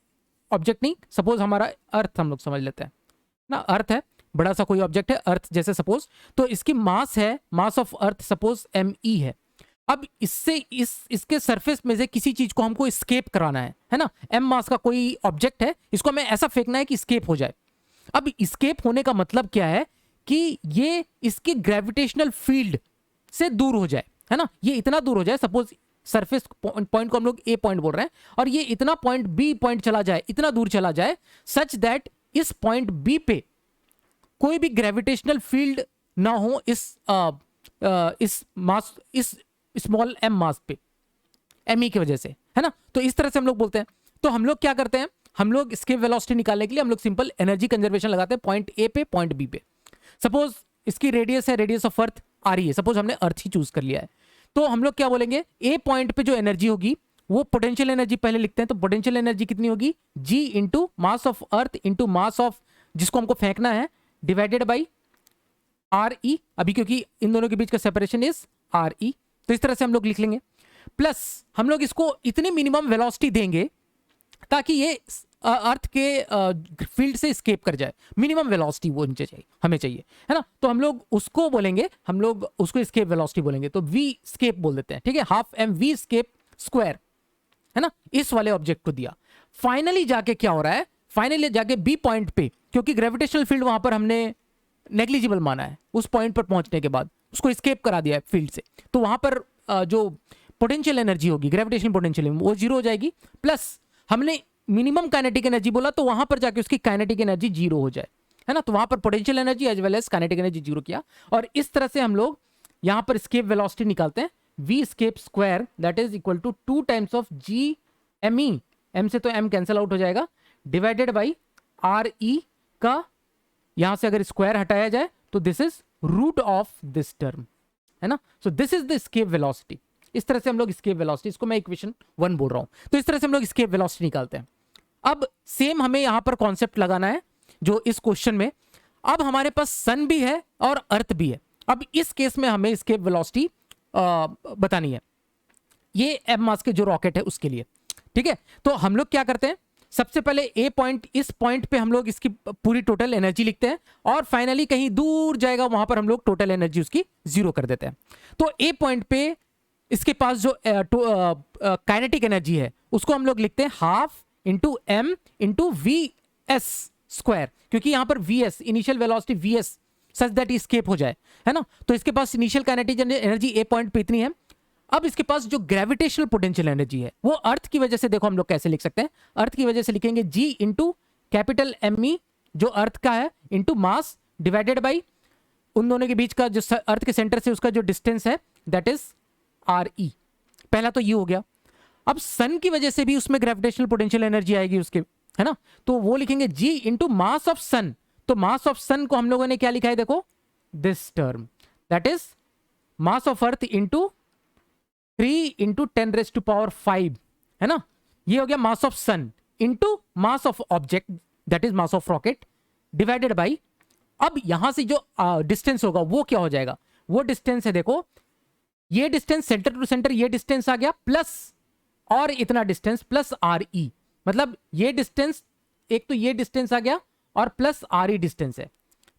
ऑब्जेक्ट नहीं, सपोज हमारा अर्थ हम लोग समझ लेते हैं ना, अर्थ है, बड़ा सा कोई ऑब्जेक्ट है अर्थ जैसे सपोज, तो इसकी मास है, mass of earth suppose M E है। अब इससे इसके सरफेस में से किसी चीज को हमको एस्केप कराना है ना। एम मास का कोई ऑब्जेक्ट है, इसको हमें ऐसा फेंकना है कि एस्केप हो जाए। अब एस्केप होने का मतलब क्या है कि ये इसके ग्रेविटेशनल फील्ड से दूर हो जाए, है ना, ये इतना दूर हो जाए। सपोज सरफेस पॉइंट को हम लोग ए पॉइंट बोल रहे हैं, और ये इतना पॉइंट बी पॉइंट चला जाए, इतना दूर चला जाए, सच दैट इस पॉइंट बी पे कोई भी ग्रेविटेशनल फील्ड ना हो इस मास, इस स्मॉल एम मास पे, एम ई की वजह से, है ना। तो इस तरह से हम लोग बोलते हैं। तो हम लोग क्या करते हैं, हम लोग एस्केप वेलोसिटी निकालने के लिए हम लोग सिंपल एनर्जी कंजर्वेशन लगाते हैं पॉइंट ए पे, पॉइंट बी पे। सपोज इसकी रेडियस है, रेडियस ऑफ अर्थ आ रही है, सपोज हमने अर्थ ही चूज कर लिया है, तो हम लोग क्या बोलेंगे, ए पॉइंट पे जो एनर्जी होगी वो पोटेंशियल एनर्जी पहले लिखते हैं। तो पोटेंशियल एनर्जी कितनी होगी, G into mass of earth into mass of जिसको हमको फेंकना है, डिवाइडेड बाई आर ई। अभी क्योंकि इन दोनों के बीच का सेपरेशन इज आर ई, तो इस तरह से हम लोग लिख लेंगे। प्लस हम लोग इसको इतनी मिनिमम वेलोसिटी देंगे ताकि ये अर्थ के फील्ड से एस्केप कर जाए। मिनिमम वेलोसिटी वो नीचे चाहिए, हमें चाहिए, है ना। तो हम लोग उसको बोलेंगे, हम लोग उसको एस्केप वेलोसिटी बोलेंगे, तो वी एस्केप बोल देते हैं। ठीक है, half M V escape square, है ना, इस वाले ऑब्जेक्ट को दिया। फाइनली जाके क्या हो रहा है, फाइनली जाके बी पॉइंट पे, क्योंकि ग्रेविटेशनल फील्ड वहां पर हमने नेग्लिजिबल माना है, उस पॉइंट पर पहुंचने के बाद उसको एस्केप करा दिया है फील्ड से, तो वहां पर जो पोटेंशियल एनर्जी होगी, ग्रेविटेशनल पोटेंशियल, वो जीरो हो जाएगी। प्लस हमने मिनिमम काइनेटिक एनर्जी बोला, तो वहां पर जाके उसकी काइनेटिक एनर्जी जीरो हो जाए, है ना। तो वहां पर potential energy as well as kinetic energy zero किया, और इस तरह से हम लोग यहां पर एस्केप वेलोसिटी निकालते हैं। V escape square that is equal to 2 times of G M E, M से तो एम कैंसिल आउट हो जाएगा, डिवाइडेड बाई आर ई का, यहां से अगर स्क्वायर हटाया जाए तो this is root of this term, है ना। So this is the escape velocity. इस तरह से हम लोग एस्केप वेलोसिटी, इसको मैं इक्वेशन 1 बोल रहा हूं, तो इस तरह से हम लोग एस्केप वेलोसिटी निकालते हैं। अब सेम हमें यहां पर कॉन्सेप्ट लगाना है जो इस क्वेश्चन में। अब हमारे पास सन भी है और अर्थ भी है। अब इस केस में हमें एस्केप वेलोसिटी बतानी है, ये एम मास के जो रॉकेट है उसके लिए। ठीक है, तो हम लोग क्या करते हैं, सबसे पहले ए पॉइंट, इस पॉइंट पे हम लोग इसकी पूरी टोटल एनर्जी लिखते हैं, और फाइनली कहीं दूर जाएगा वहां पर हम लोग टोटल एनर्जी उसकी जीरो कर देते हैं। तो ए पॉइंट पे इसके पास जो काइनेटिक एनर्जी है उसको हम लोग लिखते हैं half into M into V S square, क्योंकि यहां पर V S initial velocity V S such that escape हो जाए, है ना। तो इसके पास initial kinetic energy a point पे इतनी है। अब इसके पास जो ग्रेविटेशनल पोटेंशियल एनर्जी है वो अर्थ की वजह से, देखो हम लोग कैसे लिख सकते हैं, अर्थ की वजह से लिखेंगे जी इंटू कैपिटल एम ई जो अर्थ का है इंटू मास डिवाइडेड बाई उन दोनों के बीच का जो अर्थ के सेंटर से उसका जो डिस्टेंस है दैट इज आर ई। पहला तो ये हो गया। अब सन की वजह से भी उसमें ग्रेविटेशनल पोटेंशियल एनर्जी आएगी उसके, है ना, तो वो लिखेंगे जी इंटू मास ऑफ सन। तो मास ऑफ सन को हम लोगों ने क्या लिखा है, देखो this term that is mass of earth into 3 into 10⁵, है ना। ये हो गया mass of sun into mass of object that is mass of rocket divided by, अब यहां से जो डिस्टेंस होगा वो क्या हो जाएगा, वो डिस्टेंस है, देखो ये डिस्टेंस सेंटर टू सेंटर, ये डिस्टेंस आ गया प्लस और इतना डिस्टेंस प्लस आर ई, मतलब ये डिस्टेंस एक तो ये डिस्टेंस आ गया और प्लस आर ई डिस्टेंस है,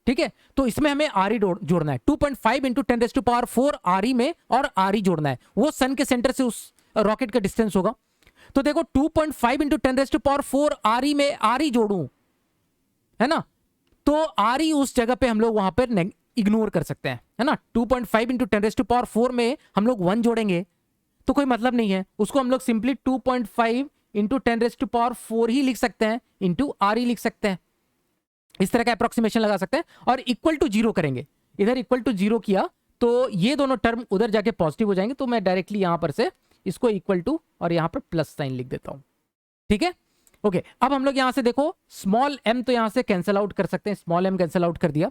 ठीक है। तो इसमें हमें आर ई जोड़ना है, 2.5 इंटू 10⁴ आर ई में, और आर ई जोड़ना है, वो सन के सेंटर से उस रॉकेट का डिस्टेंस होगा। तो देखो 2.5 इंटू 10⁴ आर ई में आर ई जोड़ू, है ना, तो आर ई उस जगह पे हम लोग वहां पर इग्नोर कर सकते हैं, है ना। 2.5 इंटू 10⁴ में हम लोग 1 जोड़ेंगे तो कोई मतलब नहीं है, उसको हम लोग सिंपली 2.5 इंटू 10⁴ ही लिख सकते हैं, इंटू आर ई लिख सकते हैं, इस तरह का अप्रोक्सीमेशन लगा सकते हैं, और इक्वल टू 0 करेंगे। इधर इक्वल टू 0 किया तो ये दोनों टर्म उधर जाके पॉजिटिव हो जाएंगे, तो मैं डायरेक्टली यहां पर से इसको इक्वल टू और यहां पर प्लस साइन लिख देता हूं, ठीक है। ओके, अब हम लोग यहां से देखो स्मॉल m तो यहां से कैंसिल आउट कर सकते हैं, स्मॉल m कैंसिल आउट कर दिया,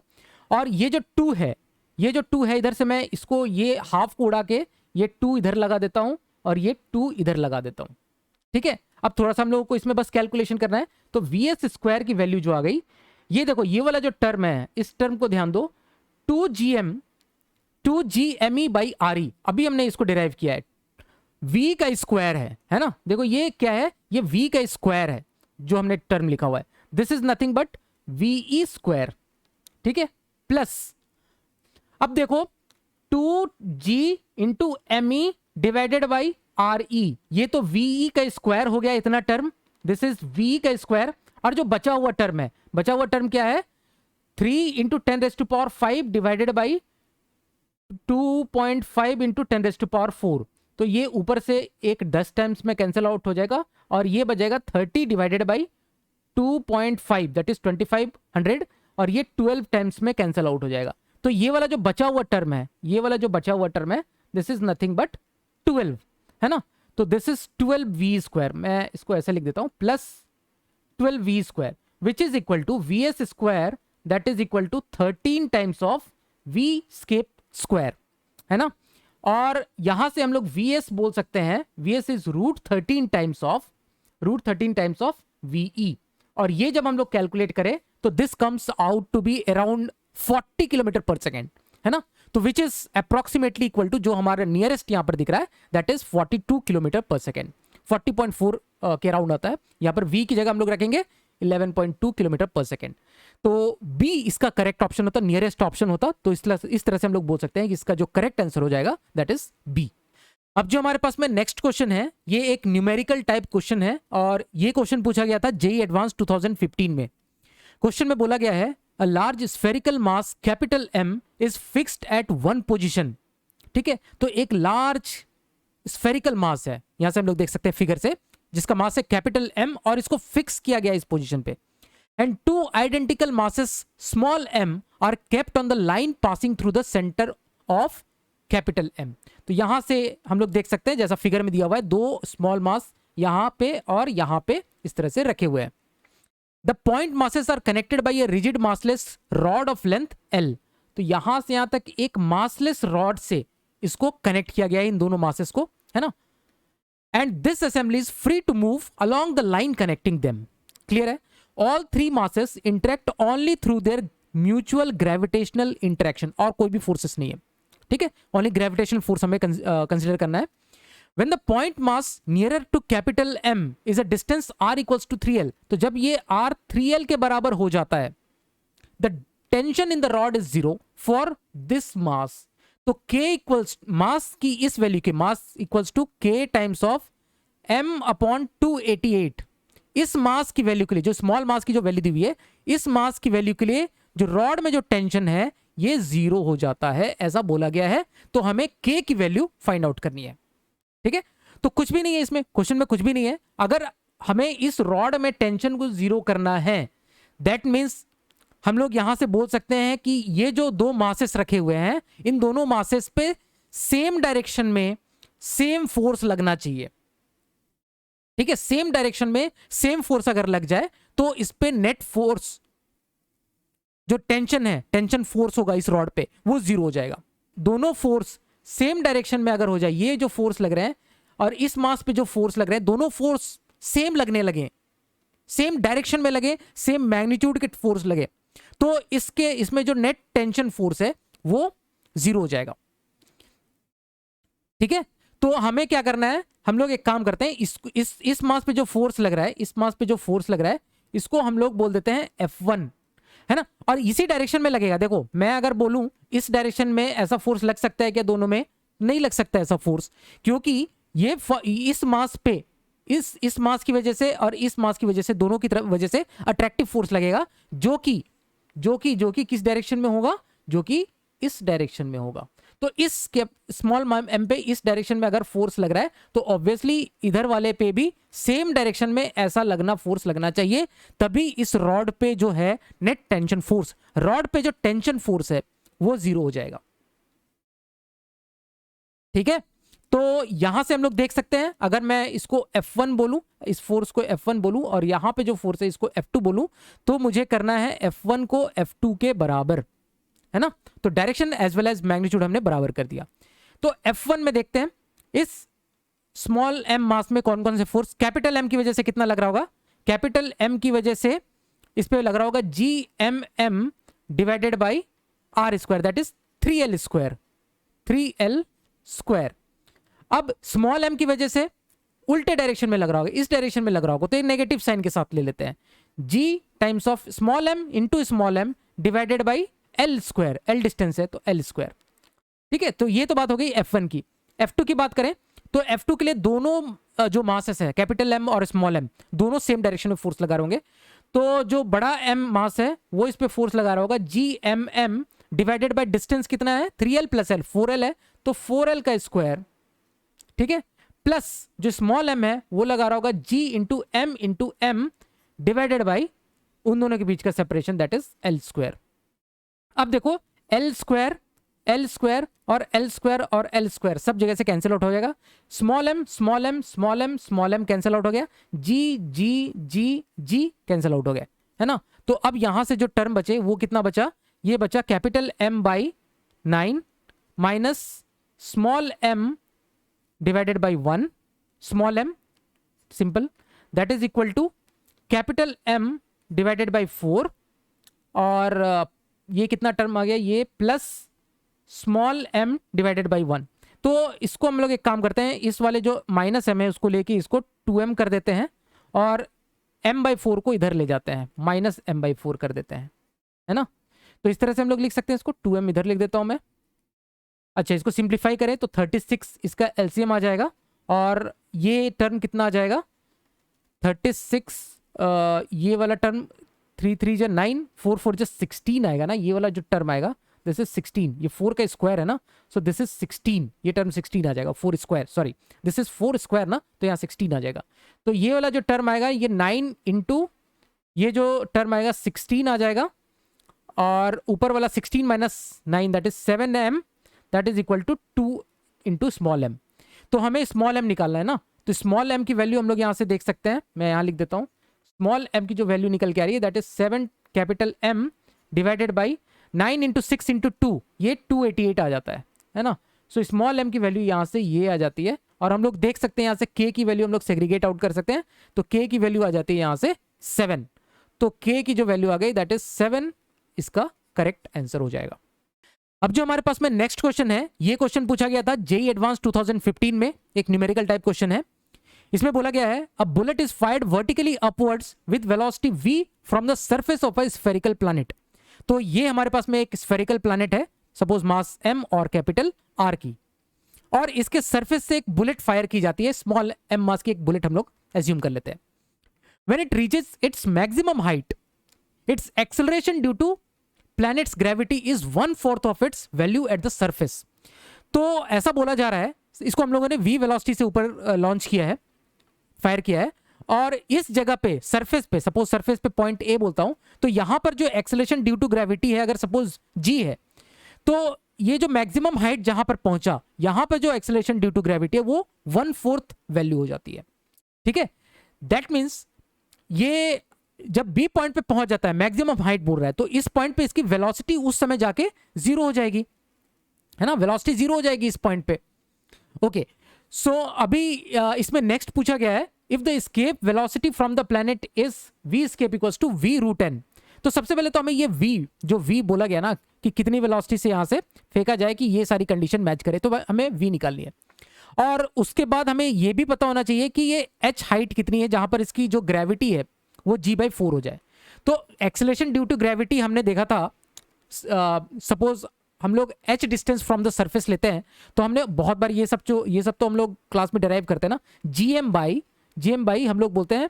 और ये जो 2 है, ये जो 2 है इधर से मैं इसको ये हाफ को उड़ा के ये 2 इधर लगा देता हूं और ये 2 इधर लगा देता हूं, ठीक है। अब थोड़ा सा हम लोगों को इसमें बस कैलकुलेशन करना है, तो VS² की वैल्यू जो आ गई, ये देखो ये वाला जो टर्म है, इस टर्म को ध्यान दो, 2GME बाई RE, अभी हमने इसको डिराइव किया है, V का स्क्वायर है ना, देखो ये क्या है, ये V का स्क्वायर है जो हमने टर्म लिखा हुआ है, this is nothing but VE², ठीक है, प्लस अब देखो 2G into ME divided by RE, ये तो VE का स्क्वायर हो गया इतना टर्म, दिस इज V का स्क्वायर, और जो बचा हुआ टर्म है, बचा हुआ टर्म क्या है, 3 इंटू 10⁵ डिवाइडेड बाई 2.5 इंटू 10⁴, तो ये ऊपर से एक 10 टाइम्स में कैंसिल आउट हो जाएगा, और ये बचेगा 30 डिवाइडेड बाई 2.5 दैट इज 2500, और ये 12 टाइम्स में कैंसिल आउट हो जाएगा। तो ये वाला जो बचा हुआ टर्म है, ये वाला जो बचा हुआ टर्म है, दिस इज नथिंग बट 12, है ना, तो दिस इज 12V², मैं इसको ऐसे लिख देता हूं, plus 12V² which is equal to VS² that is equal to 13 times of V², है ना। और यहां से हम लोग VS बोल सकते हैं, VS is √13 times of VE, और ये जब हम लोग कैलकुलेट करें तो this comes out to be around 40 kilometre per second, है ना, तो which is approximately equal to जो हमारे नियरेस्ट यहां पर दिख रहा है that is 42 kilometre per second, 40.4 के अराउंड आता है। यहां पर V की जगह हम लोग रखेंगे 11.2 किलोमीटर पर सेकेंड, तो B इसका करेक्ट ऑप्शन होता, नियरेस्ट ऑप्शन होता, तो इस तरह से हम लोग बोल सकते हैं कि इसका जो करेक्ट आंसर हो जाएगा दैट इज B। अब जो हमारे पास में नेक्स्ट क्वेश्चन है, ये एक न्यूमेरिकल टाइप क्वेश्चन है, और ये क्वेश्चन पूछा गया था JEE एडवांस 2015 में। क्वेश्चन में बोला गया है a large spherical mass capital M is fixed at one position, ठीक है, तो एक लार्ज स्फेरिकल मास है, यहां से हम लोग देख सकते हैं फिगर से, जिसका मास है कैपिटल M और इसको फिक्स किया गया इस पोजीशन पे, and 2 identical masses small m are kept on the line passing through the centre of capital M। तो यहां से हम लोग देख सकते हैं जैसा फिगर में दिया हुआ है, 2 स्मॉल मास यहां पे और यहां पे इस तरह से रखे हुए हैं। The point masses are connected by a rigid massless rod of length L, तो यहां से यहां तक एक मासलेस रॉड से इसको कनेक्ट किया गया है, इन दोनों मासेस को, है ना, and this assembly is free to move along the line connecting them, clear है। All 3 masses interact only through their mutual gravitational interaction, और कोई भी फोर्सेस नहीं है, ठीक है, ओनली ग्रेविटेशनल फोर्स हमें कंसीडर करना है। When the point mass nearer to capital M is a distance r equals to 3L, तो जब ये r 3L के बराबर हो जाता है, the tension in the rod is 0 for this mass, तो k equals mass की इस वैल्यू के mass equals to k times of m upon 288, इस मास की वैल्यू के लिए, जो स्मॉल मास की जो वैल्यू दी हुई है, इस मास की वैल्यू के लिए जो रॉड में जो टेंशन है ये 0 हो जाता है, ऐसा बोला गया है। तो हमें k की वैल्यू फाइंड आउट करनी है, ठीक है। तो कुछ भी नहीं है इसमें, क्वेश्चन में कुछ भी नहीं है। अगर हमें इस रॉड में टेंशन को 0 करना है, दैट मीन्स हम लोग यहां से बोल सकते हैं कि ये जो 2 मासेस रखे हुए हैं, इन दोनों मासेस पे सेम डायरेक्शन में सेम फोर्स लगना चाहिए, ठीक है, सेम डायरेक्शन में सेम फोर्स अगर लग जाए तो इस पे नेट फोर्स जो टेंशन है, टेंशन फोर्स होगा इस रॉड पे, वो 0 हो जाएगा। दोनों फोर्स सेम डायरेक्शन में अगर हो जाए, ये जो फोर्स लग रहे हैं और इस मास पे जो फोर्स लग रहे हैं, दोनों फोर्स सेम लगने लगे, सेम डायरेक्शन में लगे, सेम मैग्नीट्यूड के फोर्स लगे, तो इसमें जो नेट टेंशन फोर्स है वो 0 हो जाएगा, ठीक है। तो हमें क्या करना है, हम लोग एक काम करते हैं, इस मास पे जो फोर्स लग रहा है, इस मास पे जो फोर्स लग रहा है, इसको हम लोग बोल देते हैं F1, है ना। और इसी डायरेक्शन में लगेगा। देखो मैं अगर बोलूं इस डायरेक्शन में ऐसा फोर्स लग सकता है क्या, दोनों में नहीं लग सकता ऐसा फोर्स, क्योंकि ये इस मास पे इस मास की वजह से और इस मास की वजह से, दोनों की तरफ वजह से अट्रैक्टिव फोर्स लगेगा, जो कि किस डायरेक्शन में होगा, जो कि इस डायरेक्शन में होगा। तो इस स्मॉल एम पे इस डायरेक्शन में अगर फोर्स लग रहा है तो ऑब्वियसली इधर वाले पे भी सेम डायरेक्शन में ऐसा लगना, फोर्स लगना चाहिए, तभी इस रॉड पे जो है नेट टेंशन फोर्स, रॉड पे जो टेंशन फोर्स है वो 0 हो जाएगा। ठीक है, तो यहां से हम लोग देख सकते हैं, अगर मैं इसको F1 बोलूं, इस फोर्स को F1 बोलूं और यहां पे जो फोर्स है इसको F2 बोलूं, तो मुझे करना है F1 को F2 के बराबर, है ना। तो direction as well as magnitude हमने बराबर कर दिया। तो F1 में देखते हैं इस स्मॉल m मास में कौन कौन से फोर्स, कैपिटल M की वजह से कितना लग रहा होगा, कैपिटल M की वजह से इस पे लग रहा होगा GMM divided by R square, that is 3L square. अब स्मॉल m की वजह से उल्टे डायरेक्शन में लग रहा होगा, इस डायरेक्शन में लग रहा होगा, तो ये नेगेटिव साइन के साथ ले लेते हैं, G times of small m into small m divided by L square, L distance है तो L स्क्वायर। ठीक है, तो ये तो बात हो गई F1 की। F2 की बात करें तो F2 के लिए दोनों जो मासेस है, कैपिटल M और स्मॉल m, दोनों सेम डायरेक्शन में फोर्स लगा रहे होंगे। तो जो बड़ा M मास है वो इस पे फोर्स लगा रहा होगा GMM डिवाइडेड बाय डिस्टेंस कितना है 3L प्लस L, 4L है तो 4L का स्क्वायर, ठीक है, प्लस जो स्मॉल m है वो लगा रहा होगा G into M divided by उन दोनों के बीच का separation, that is L square. अब देखो L स्क्वायर और L स्क्वायर और L स्क्वायर सब जगह से कैंसिल आउट हो जाएगा, स्मॉल m कैंसिल आउट हो गया, G कैंसिल आउट हो गया, है ना। तो अब यहां से जो टर्म बचे वो कितना बचा, ये बचा capital M by 9 minus small m divided by 1 small m, simple, that is equal to capital M divided by 4 और ये कितना टर्म आ गया, ये plus small m divided by 1। तो इसको हम लोग एक काम करते हैं, इस वाले जो माइनस m है उसको लेके इसको 2m कर देते हैं और m बाई 4 को इधर ले जाते हैं, माइनस m बाई 4 कर देते हैं, है ना। तो इस तरह से हम लोग लिख सकते हैं इसको, 2m इधर लिख देता हूं मैं। अच्छा, इसको सिंप्लीफाई करें तो 36 इसका एलसीएम आ जाएगा और ये टर्म कितना आ जाएगा 36, ये वाला टर्म 3 3 जा 9, 4 4 जा 16 आएगा ना, ये वाला जो टर्म आएगा दिस इज 16, ये 4 का स्क्वायर है ना, सो दिस इज 16, ये टर्म 16 आ जाएगा, 4 square, sorry this is 4 square ना, तो यहाँ 16 आ जाएगा। तो ये वाला जो टर्म आएगा ये 9 इंटू ये जो टर्म आएगा 16 आ जाएगा और ऊपर वाला 16 minus 9 that is 7m that is equal to 2 into small m। तो हमें स्मॉल m निकालना है ना, तो स्मॉल m की वैल्यू हम लोग यहाँ से देख सकते हैं, मैं यहाँ लिख देता हूँ, स्मॉल m की जो वैल्यू निकल के आ रही है that is 7 capital M divided by 9 into 6 into 2, ये 288 आ जाता है ना। सो स्मॉल m की वैल्यू यहाँ से ये आ जाती है और हम लोग देख सकते हैं यहाँ से k की वैल्यू हम लोग सेग्रीगेट आउट कर सकते हैं, तो k की वैल्यू आ जाती है यहाँ से 7, तो k की जो वैल्यू आ गई दैट इज 7, इसका करेक्ट आंसर हो जाएगा। अब जो हमारे पास में नेक्स्ट क्वेश्चन है, ये क्वेश्चन पूछा गया था जेईई एडवांस 2015 में, एक न्यूमेरिकल टाइप क्वेश्चन है। इसमें बोला गया है a bullet is fired vertically upwards with velocity v from the surface of a spherical planet. तो ये हमारे पास में एक स्फेरिकल प्लैनेट है, सपोज मास m और कैपिटल R की, और इसके सरफेस से एक बुलेट फायर की जाती है, स्मॉल m मास की एक बुलेट हम लोग एज्यूम कर लेते हैं। When it reaches its maximum height, it's acceleration due to planets gravity is 1/4 of its value eight the surface. तो ऐसा बोला जा रहा है, इसको हम लोगों ने v वेलोसिटी से ऊपर लॉन्च किया है, फायर किया है, और इस जगह पे सरफेस पे, सपोज सरफेस पे पॉइंट ए बोलता हूं, तो यहां पर जो एक्सेलरेशन ड्यू टू ग्रेविटी है अगर सपोज g है, तो ये जो मैक्सिमम हाइट जहां पर पहुंचा, यहां पर जो एक्सेलरेशन ड्यू टू ग्रेविटी है वो 1/4 वैल्यू हो जाती है, ठीक है। दैट मीन्स ये जब बी पॉइंट पे पहुंच जाता है, मैक्सिमम हाइट बोल रहा है, तो इस पॉइंट पे इसकी वेलोसिटी उस समय जाके 0 हो जाएगी, है ना, वेलोसिटी 0 हो जाएगी इस पॉइंट पे। ओके, सो अभी इसमें नेक्स्ट पूछा गया है if the escape velocity from the planet is v escape equals to v root n। तो सबसे पहले तो हमें ये v, जो v बोला गया ना कि कितनी वेलोसिटी से यहां से फेंका जाए कि ये सारी कंडीशन मैच करे, तो हमें v निकालनी है, और उसके बाद हमें ये भी पता होना चाहिए कि ये h हाइट कितनी है जहां पर इसकी जो ग्रेविटी है वो g/4 हो जाए। तो एक्सेलरेशन ड्यू टू ग्रेविटी हमने देखा था, सपोज हम लोग h distance from the surface लेते हैं, तो हमने बहुत बार ये सब तो हम लोग क्लास में डिराइव करते हैं ना, gm बाई हम लोग बोलते हैं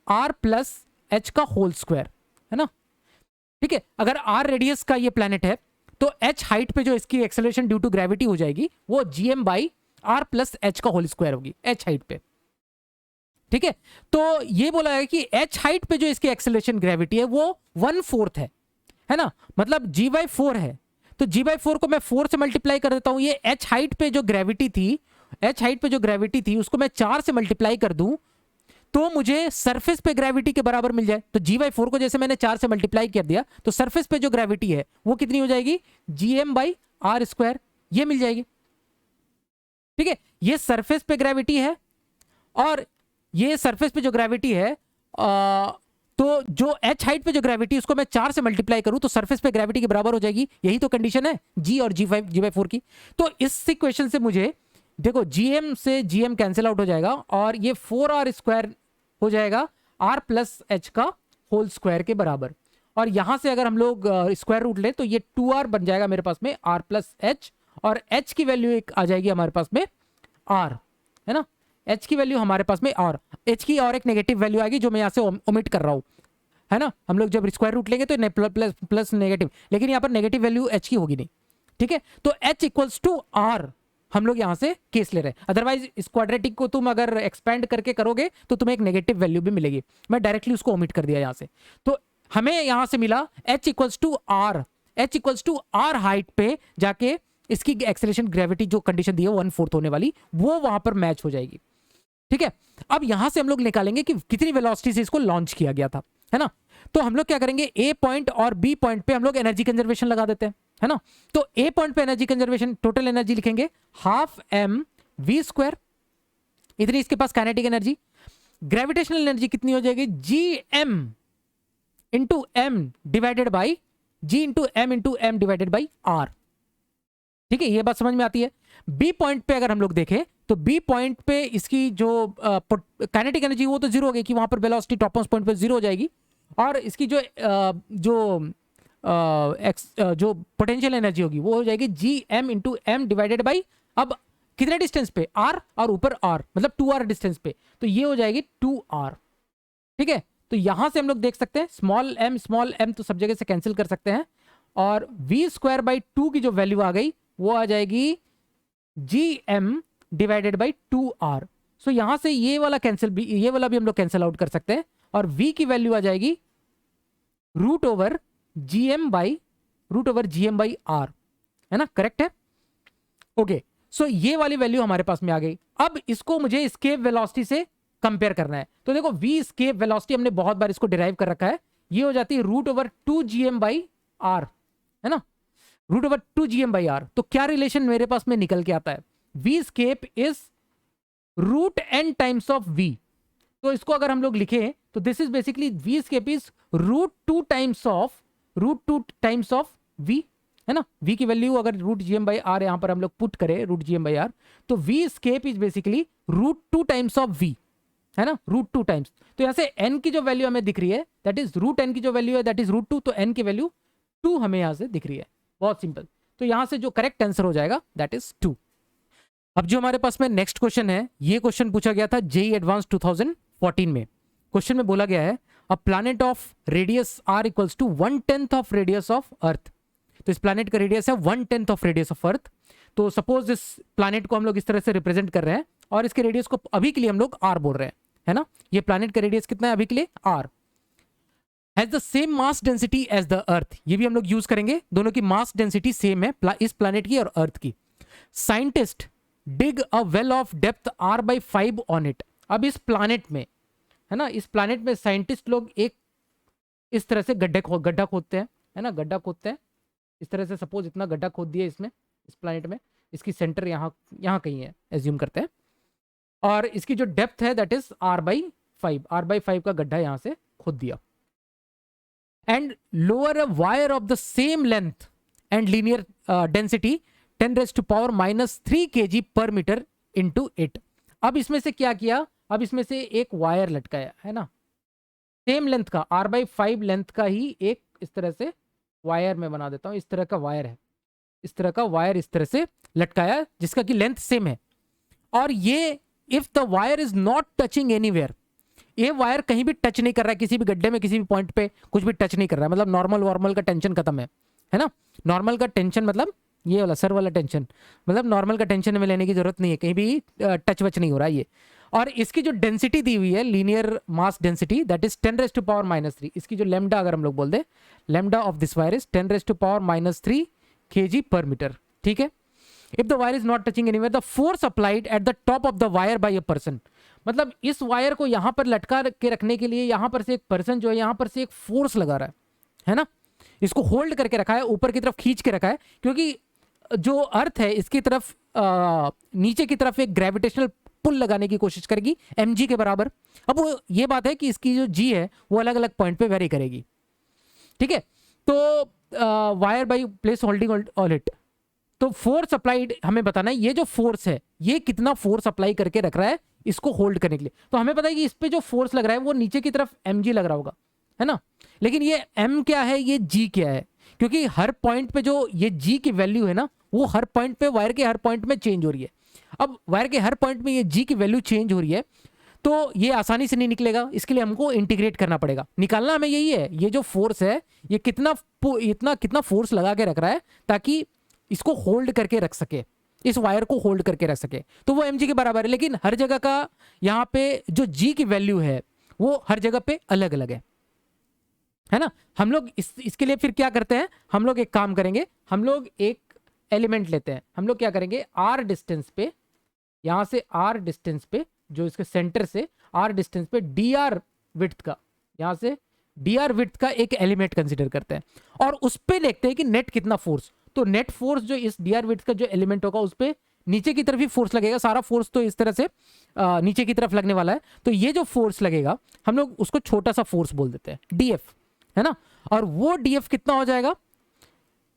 r प्लस h का होल स्क्वायर, है ना। ठीक है, अगर r रेडियस का ये प्लैनेट है तो h हाइट पे जो इसकी एक्सेलरेशन ड्यू टू ग्रेविटी हो जाएगी वो gm by r plus h का होल स्क्वायर होगी h हाइट पे। ठीक है, तो ये बोला है कि h हाइट पे जो इसकी एक्सेलरेशन ग्रेविटी है वो 1/4 है ना, मतलब g/4 है। तो g/4 को मैं 4 से मल्टीप्लाई कर देता हूं, ये h हाइट पे जो ग्रेविटी थी उसको मैं 4 से मल्टीप्लाई कर दूं तो मुझे सरफेस पे ग्रेविटी के बराबर मिल जाए। तो g/4 को जैसे मैंने 4 से मल्टीप्लाई कर दिया तो सरफेस पे जो ग्रेविटी है वो कितनी हो जाएगी, gm/r², ये मिल जाएगी। ठीक है, ये सरफेस पे ग्रेविटी है और ये सरफेस पे जो ग्रेविटी है तो जो h हाइट पे जो ग्रेविटी उसको मैं 4 से मल्टीप्लाई करूं तो सरफेस पे ग्रेविटी के बराबर हो जाएगी। यही तो कंडीशन है g और g/4 की। तो इस इक्वेशन से मुझे देखो gm से gm कैंसिल आउट हो जाएगा और ये 4r² हो जाएगा r प्लस h का होल स्क्वायर के बराबर। और यहां से अगर हम लोग स्क्वायर रूट लें तो ये 2r बन जाएगा मेरे पास में r प्लस h, और h की वैल्यू एक आ जाएगी हमारे पास में r, है ना। h की वैल्यू हमारे पास में r, h की और एक नेगेटिव वैल्यू आएगी जो मैं यहाँ से ओमिट कर रहा हूँ, है ना। हम लोग जब स्क्वायर रूट लेंगे तो प्लस नेगेटिव, लेकिन यहाँ पर नेगेटिव वैल्यू h की होगी नहीं। ठीक है, तो h इक्वल्स टू r हम लोग यहां से केस ले रहे हैं। अदरवाइज इस क्वाड्रेटिक को तुम अगर एक्सपेंड करके करोगे तो तुम्हें एक नेगेटिव वैल्यू भी मिलेगी। मैं डायरेक्टली उसको ओमिट कर दिया यहां से। तो हमें यहां से मिला h equals to r height पे जाके इसकी एक्सेलरेशन ग्रेविटी जो कंडीशन दी है 1/4 होने वाली वो वहां पर मैच हो जाएगी। ठीक है, अब यहां से हम लोग निकालेंगे कि कितनी वेलोसिटी से इसको लॉन्च किया गया था, है ना। तो हम लोग क्या करेंगे, ए पॉइंट और बी पॉइंट पे हम लोग एनर्जी कंजर्वेशन लगा देते हैं, है ना। तो ए पॉइंट पे एनर्जी कंजर्वेशन, टोटल एनर्जी लिखेंगे ½ इतनी इसके पास काइनेटिक एनर्जी। ग्रेविटेशनल एनर्जी कितनी हो जाएगी, gm into m divided by m divided by r। ठीक है, ये बात समझ में आती है। बी पॉइंट पे अगर हम लोग देखें तो बी पॉइंट पे इसकी जो काइनेटिक एनर्जी वो तो जीरो हो गई कि वहां पर वेलोसिटी टॉपमोस्ट पॉइंट पे जीरो हो जाएगी, और इसकी जो पोटेंशियल एनर्जी होगी वो हो जाएगी gm into m divided by, अब कितने डिस्टेंस पे, r, और ऊपर r मतलब 2r डिस्टेंस पे, तो ये हो जाएगी 2r। ठीक है, तो यहां से हम लोग देख सकते हैं स्मॉल m तो सब जगह से कैंसिल कर सकते हैं, और v²/2 की जो वैल्यू आ गई वो आ जाएगी gm डिवाइडेड बाई 2r। सो यहां से ये वाला भी हम लोग कैंसिल आउट कर सकते हैं, और v की वैल्यू आ जाएगी √gm बाई r, है ना, करेक्ट है। ओके, सो ये वाली वैल्यू हमारे पास में आ गई। अब इसको मुझे स्केप वेलोसिटी से कंपेयर करना है। तो देखो v स्केप वेलोसिटी हमने बहुत बार इसको डिराइव कर रखा है, ये हो जाती है √2gm बाई r, है ना, √2gm बाई r। तो क्या रिलेशन मेरे पास में निकल के आता है, v escape is √n times of v। तो इसको अगर हम लोग लिखें तो this is basically v escape is √2 times of v, है ना। v की वैल्यू अगर √gm बाई r यहां पर हम लोग पुट करें √gm बाई r, तो v escape is basically √2 times of v, है ना, √2 टाइम्स। तो यहां से n की जो वैल्यू हमें दिख रही है दैट इज √n की जो वैल्यू है दैट इज √2, तो n की वैल्यू 2 हमें यहां से दिख रही है, बहुत सिंपल। तो यहां से जो करेक्ट आंसर हो जाएगा दैट इज 2। अब जो हमारे पास में नेक्स्ट क्वेश्चन है, ये क्वेश्चन पूछा गया था जेईई एडवांस 2014 में। क्वेश्चन में बोला गया है a planet of radius r equals to 1/10 of radius of earth. तो इस प्लैनेट का रेडियस है 1/10 ऑफ रेडियस ऑफ अर्थ। तो सपोज इस प्लैनेट को हम लोग इस तरह से रिप्रेजेंट कर रहे हैं, और इसके रेडियस को अभी के लिए हम लोग r बोल रहे हैं, है ना। ये प्लैनेट का रेडियस कितना है अभी के लिए, r। Has the same mass density as the earth, ये भी हम लोग यूज करेंगे, दोनों की मास डेंसिटी सेम है इस प्लैनेट की और अर्थ की। Scientist dig a well of depth r/5 on it. अब इस प्लैनेट में, है ना, इस प्लैनेट में साइंटिस्ट लोग एक इस तरह से गड्ढा खोदते हैं, है ना, गड्ढा खोदते हैं इस तरह से। सपोज इतना गड्ढा खोद दिया इसमें, इस प्लैनेट में, इसकी सेंटर यहाँ कहीं है एज्यूम करते हैं, और इसकी जो डेप्थ है दैट इज r/5 का गड्ढा यहाँ से खोद दिया। And lower a wire of the same length and linear density 10⁻³ kg पर मीटर इनटू इट। अब इसमें से क्या किया, अब इसमें से एक वायर लटकाया, है ना, सेम लेंथ का R/5 लेंथ का ही एक इस तरह से वायर में बना देता हूँ। इस तरह का वायर है, इस तरह का वायर इस तरह से लटकाया जिसका कि लेंथ सेम है। और ये if the wire is not touching anywhere, ये वायर कहीं भी टच नहीं कर रहा है, किसी भी गड्ढे में किसी भी पॉइंट पे कुछ भी टच नहीं कर रहा है, मतलब नॉर्मल का टेंशन खत्म है ना। नॉर्मल का टेंशन मतलब ये वाला सर वाला टेंशन, मतलब नॉर्मल का टेंशन में लेने की जरूरत नहीं है, कहीं भी टच वच नहीं हो रहा है ये। और इसकी जो डेंसिटी दी हुई है, linear mass density, that is 10⁻³ इसकी जो लेमडा अगर हम लोग बोल दे, lambda of this wire is 10⁻³ kg/मीटर। ठीक है। If the wire is not touching anywhere the force applied at the top of the wire by a person, मतलब इस वायर को यहां पर लटका के रखने के लिए यहां पर से एक पर्सन जो है यहां पर से एक फोर्स लगा रहा है ना, इसको होल्ड करके रखा है, ऊपर की तरफ खींच के रखा है, क्योंकि जो अर्थ है इसकी तरफ नीचे की तरफ एक ग्रेविटेशनल पुल लगाने की कोशिश करेगी mg के बराबर। अब वो ये बात है कि इसकी जो g है वो अलग अलग पॉइंट पे वेरी करेगी। ठीक है। तो wire by place holding all it, तो फोर्स अप्लाइड हमें बताना है, ये जो फोर्स है ये कितना फोर्स अप्लाई करके रख रहा है इसको होल्ड करने के लिए। तो हमें पता है कि इस पे जो फोर्स लग रहा है वो नीचे की तरफ mg लग रहा होगा, है ना। लेकिन ये m क्या है, ये g क्या है, क्योंकि हर पॉइंट पे जो ये g की वैल्यू है ना वो हर पॉइंट पे, वायर के हर पॉइंट में चेंज हो रही है। अब वायर के हर पॉइंट में ये g की वैल्यू चेंज हो रही है, तो ये आसानी से नहीं निकलेगा, इसके लिए हमको इंटीग्रेट करना पड़ेगा। निकालना हमें यही है, ये जो फोर्स है ये कितना फोर्स लगा के रख रहा है ताकि इसको होल्ड करके रख सके, इस वायर को होल्ड करके रख सके, तो वो mg के बराबर है। लेकिन हर जगह का यहाँ पे जो g की वैल्यू है वो हर जगह पे अलग अलग है ना। हम लोग इसके लिए फिर क्या करते हैं, हम लोग एक काम करेंगे, हम लोग एक एलिमेंट लेते हैं, हम लोग क्या करेंगे r डिस्टेंस पे, यहां से r डिस्टेंस पे, जो इसके सेंटर से r डिस्टेंस पे dr विड्थ का, यहां से dr विड्थ का एक एलिमेंट कंसीडर करते हैं और उस पे देखते हैं कि नेट कितना फोर्स। तो नेट फोर्स जो इस dr विड्थ का जो एलिमेंट होगा उस पे नीचे की तरफ ही फोर्स लगेगा, सारा फोर्स तो इस तरह से नीचे की तरफ लगने वाला है। तो ये जो फोर्स लगेगा हम लोग उसको छोटा सा फोर्स बोल देते हैं df, है ना। और वो df कितना हो जाएगा,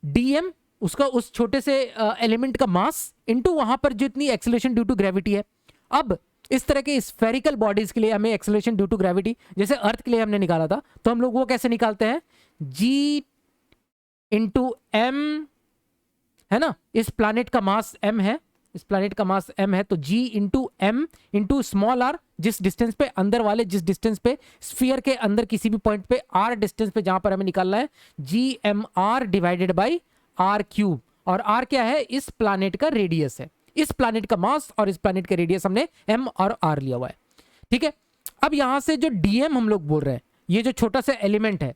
dm उसका उस छोटे से एलिमेंट का मास इनटू वहां पर जितनी एक्सेलरेशन ड्यू टू ग्रेविटी है। अब इस तरह के स्फेरिकल बॉडीज के लिए हमें एक्सेलरेशन ड्यू टू ग्रेविटी, जैसे अर्थ के लिए हमने निकाला था, तो हम लोग वो कैसे निकालते हैं, g इंटू m, है ना। इस प्लैनेट का मास m है, इस प्लैनेट का मास m है, तो g into m into small r, जिस डिस्टेंस पे अंदर वाले, जिस डिस्टेंस पे स्फीयर के अंदर किसी भी पॉइंट पे r डिस्टेंस पे जहां पर हमें निकालना है, gmr डिवाइडेड बाई r³। और r क्या है, इस प्लैनेट का रेडियस है, इस प्लैनेट का मास और इस प्लैनेट का रेडियस हमने m और r लिया हुआ है। ठीक है। अब यहां से जो dm हम लोग बोल रहे हैं, ये जो छोटा सा एलिमेंट है,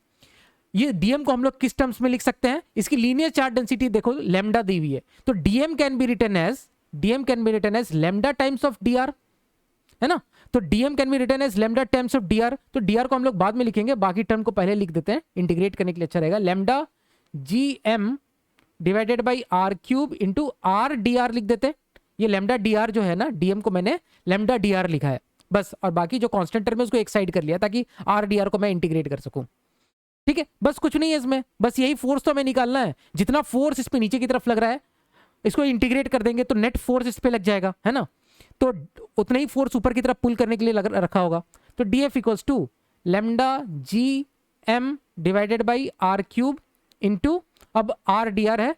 ये dm को हम लोग किस टर्म्स में लिख सकते हैं, इसकी लीनियर चार्ज डेंसिटी देखो लैम्डा दी हुई है, तो dm can be written as lambda times of dr, है ना। तो dm can be written as lambda times of dr, तो dr को हम लोग बाद में लिखेंगे, बाकी टर्म को पहले लिख देते हैं, इंटीग्रेट करने के लिए अच्छा रहेगा। Lambda gm divided by r³ into r dr लिख देते हैं। ये लैम्डा dr जो है ना, dm को मैंने लैम्डा dr लिखा है बस, और बाकी जो कांस्टेंट टर्म है उसको एक साइड कर लिया ताकि r dr को मैं इंटीग्रेट कर सकूं। ठीक है, बस कुछ नहीं है इसमें, बस यही फोर्स तो हमें निकालना है, जितना फोर्स इस पे नीचे की तरफ लग रहा है इसको इंटीग्रेट कर देंगे तो नेट फोर्स इस पे लग जाएगा, है ना। तो उतना ही फोर्स ऊपर की तरफ पुल करने के लिए रखा होगा, तो df equals to lambda gm divided by r³ into, अब r dr है,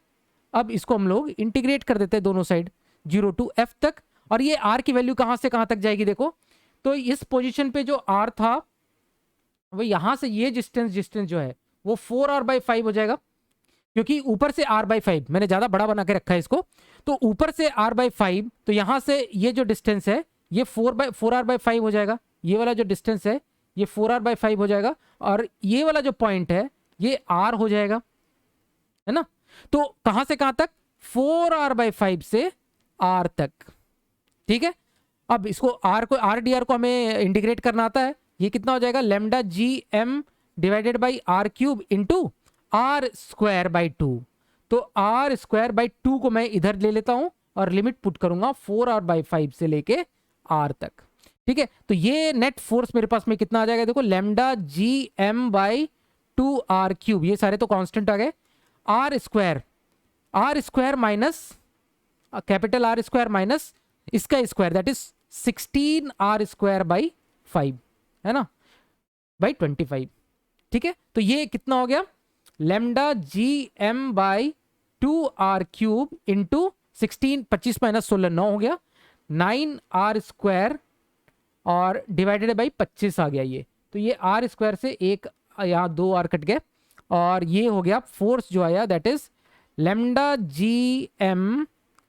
अब इसको हम लोग इंटीग्रेट कर देते हैं दोनों साइड 0 टू f तक। और ये r की वैल्यू कहां से कहां तक जाएगी देखो, तो इस पोजीशन पे जो r था वो यहां से ये डिस्टेंस जो है वो 4r/5 हो जाएगा, क्योंकि ऊपर से r/5 मैंने ज्यादा बड़ा बना के रखा है इसको, तो ऊपर से r/5, तो यहां से ये जो डिस्टेंस है ये 4r/5 हो जाएगा, ये वाला जो डिस्टेंस है ये 4r/5 हो जाएगा, और ये वाला जो पॉइंट है ये r हो जाएगा, है ना। तो कहां से कहां तक, 4r/5 से r तक। ठीक है। अब इसको r dr को हमें इंटीग्रेट करना आता है, ये कितना हो जाएगा, lambda gm divided by r³ into r²/2। तो r²/2 को मैं इधर ले लेता हूं और लिमिट पुट करूंगा 4r/5 से लेके r तक। ठीक है, तो ये नेट फोर्स मेरे पास में कितना आ जाएगा देखो, लैम्डा gm/2 r³ ये सारे तो कांस्टेंट आ गए, r² minus capital R² minus इसका स्क्वायर, दैट इज 16r²/5, है ना। बाई 25। ठीक है, तो ये कितना हो गया, lambda G M by 2r³ into 16, 25 minus 16 9 हो गया, 9r² और डिवाइडेड बाई 25 आ गया ये। तो ये r² से एक यहाँ 2r कट गए और ये हो गया फोर्स जो आया that is lambda G M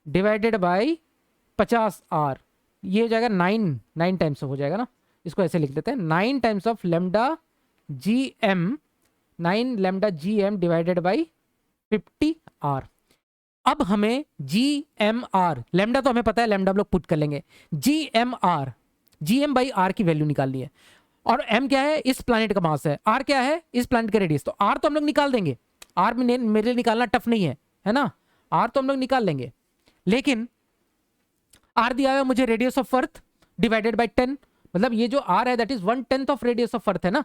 divided by 50r। ये हो जाएगा 9 टाइम्स हो जाएगा ना, इसको ऐसे लिख देते हैं 9 times of lambda G M, 9 lambda G M divided by 50r। अब हमें जी एम आर, लेमडा तो हमें पता है, लेमडा हम लोग पुट कर लेंगे, जी एम बाई आर की वैल्यू निकालनी है। और एम क्या है, इस प्लैनेट का मास है, आर क्या है, इस प्लैनेट का रेडियस। तो आर तो हम लोग निकाल देंगे, आर में मेरे लिए निकालना टफ नहीं है ना, आर तो हम लोग निकाल लेंगे। लेकिन आर दिया हुआ मुझे radius of earth divided by 10, मतलब ये जो आर है that is 1/10 of radius of अर्थ है ना,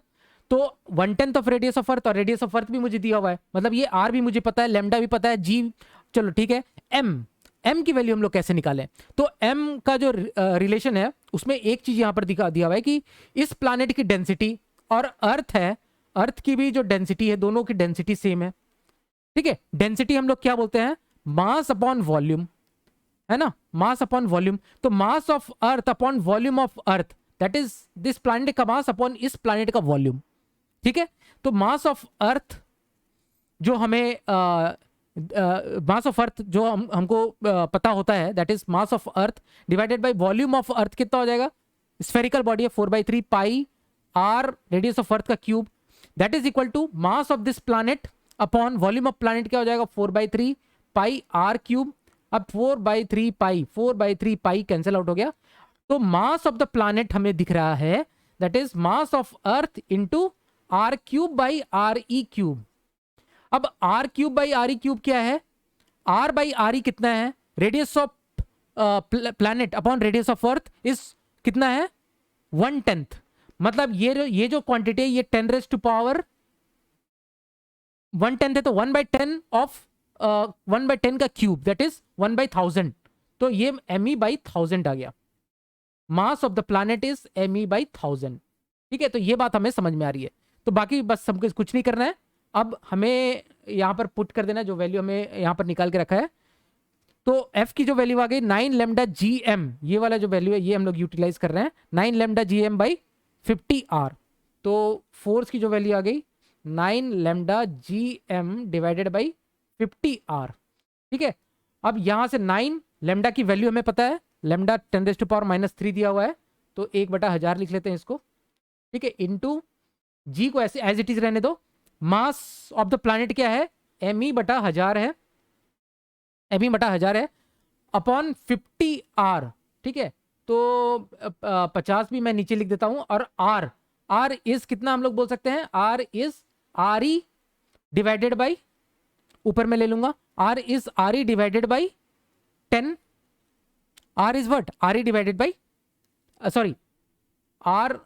तो 1/10 ऑफ रेडियस ऑफ अर्थ और रेडियस ऑफ अर्थ भी मुझे दिया हुआ है, मतलब ये आर भी मुझे पता है, लेमडा भी पता है, जी चलो ठीक है। एम की वैल्यू हम लोग कैसे निकालें, तो एम का जो रिलेशन है उसमें एक चीज यहां पर दिया हुआ है कि इस प्लैनेट की डेंसिटी और अर्थ है, अर्थ की भी जो डेंसिटी है, दोनों की डेंसिटी सेम है। ठीक है, डेंसिटी हम लोग क्या बोलते हैं, मास अपॉन वॉल्यूम, है ना, मास अपॉन वॉल्यूम। तो mass of earth upon volume of earth that is this planet का मास अपॉन इस प्लैनेट का वॉल्यूम। ठीक है, तो मास ऑफ अर्थ जो हमें मास ऑफ अर्थ जो हमको पता होता है that is mass of earth divided by volume of earth कितना हो जाएगा, स्फेरिकल बॉडी है 4/3 pi R radius of earth का cube, that is equal to mass of this planet upon volume of planet क्या हो जाएगा 4/3 पाई आर क्यूब। अब 4/3 pi cancel out हो गया, तो मास ऑफ द प्लैनेट हमें दिख रहा है that is mass of earth into r³ by re³। अब r³ बाई re³ क्या है, r बाई re कितना है, radius of planet upon radius of earth is कितना है 1/10, मतलब ये जो क्वांटिटी है ये 10⁻⁻1 है, तो 1/10 ऑफ 1/10 का क्यूब दैट इज 1/1000, तो ये me/1000 आ गया, mass of the planet is me/1000। ठीक है, तो ये बात हमें समझ में आ रही है, तो बाकी बस सबको कुछ नहीं करना है, अब हमें यहां पर पुट कर देना जो वैल्यू हमें यहां पर निकाल के रखा है। तो f की जो वैल्यू आ गई 9 लेमडा जी एम, ये वाला जो वैल्यू है ये हम लोग यूटिलाइज कर रहे हैं 9 lambda G M by 50r। तो फोर्स की जो वैल्यू आ गई 9 lambda G M divided by 50r। ठीक है, अब यहां से 9 लेमडा की वैल्यू हमें पता है, लेमडा 10⁻³ दिया हुआ है, तो 1/1000 लिख लेते हैं इसको। ठीक है, इंटू जी को ऐसे एज इट इज रहने दो, मास ऑफ द प्लैनेट क्या है me/1000 है, me/1000 है अपॉन 50r। ठीक है, तो 50 भी मैं नीचे लिख देता हूं, और r इज कितना हम लोग बोल सकते हैं, r is re divided by, ऊपर में ले लूंगा, r is re divided by 10, r is what re divided by sorry r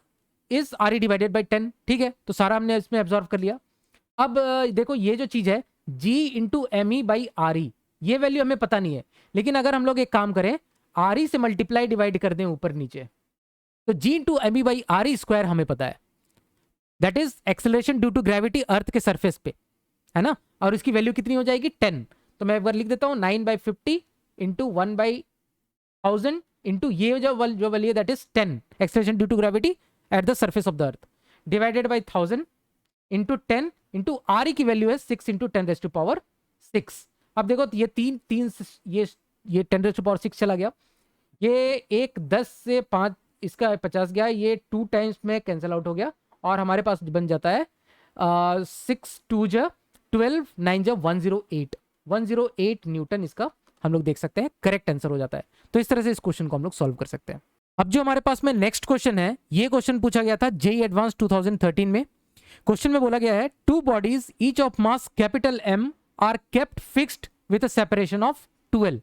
is re divided by 10। ठीक है, तो सारा हमने इसमें एब्जॉर्व कर लिया। अब देखो ये जो चीज है g इंटू me/re, ये वैल्यू हमें पता नहीं है, लेकिन अगर हम लोग एक काम करें re से मल्टीप्लाई डिवाइड कर दें ऊपर नीचे, तो g इंटू me/re² हमें पता है, that is acceleration due to gravity earth के सरफेस पे, है ना, और इसकी वैल्यू कितनी हो जाएगी 10। तो मैं एक बार लिख देता हूं 9/50 इंटू 1/1000 इंटू ये जो वैल्यू है that is 10 acceleration due to gravity at the surface of the earth divided by 1000 into 10 into R की वैल्यू है 6 इंटू 10⁻6। अब देखो ये तीन ये 10⁻6 चला गया, ये एक 10 से 5 इसका 50 गया, ये 2 टाइम्स में कैंसिल आउट हो गया, और हमारे पास बन जाता है 6 2 12 9 108 न्यूटन, इसका हम लोग देख सकते हैं करेक्ट आंसर हो जाता है। तो इस तरह से इस क्वेश्चन को हम लोग सॉल्व कर सकते हैं। अब जो हमारे पास में नेक्स्ट क्वेश्चन है, ये क्वेश्चन पूछा गया था जेईई एडवांस 2013 में। क्वेश्चन में बोला गया है 2 bodies each of mass capital M are kept fixed with a separation of 12।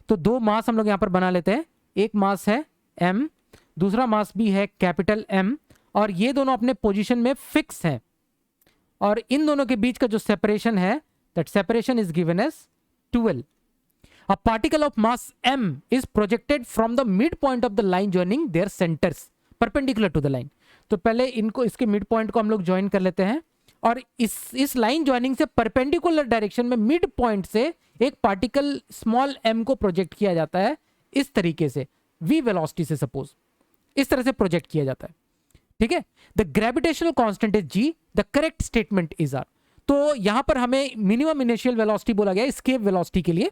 तो 2 मास हम लोग यहां पर बना लेते हैं, एक मास है M, दूसरा मास भी है कैपिटल M, और ये दोनों अपने पोजीशन में फिक्स हैं, और इन दोनों के बीच का जो सेपरेशन है that separation is given as 12। A particle of mass m is projected from the midpoint of the line joining their centers perpendicular to the line। तो पहले इनको, इसके मिड पॉइंट को हम लोग ज्वाइन कर लेते हैं और इस लाइन ज्वाइनिंग से परपेंडिकुलर डायरेक्शन में मिड पॉइंट से एक पार्टिकल स्मॉल m को प्रोजेक्ट किया जाता है इस तरीके से, v वेलोसिटी से, सपोज इस तरह से प्रोजेक्ट किया जाता है, ठीक है। The gravitational constant is g, the correct statement is r। तो यहां पर हमें मिनिमम इनिशियल वेलोसिटी बोला गया एस्केप वेलोसिटी के लिए।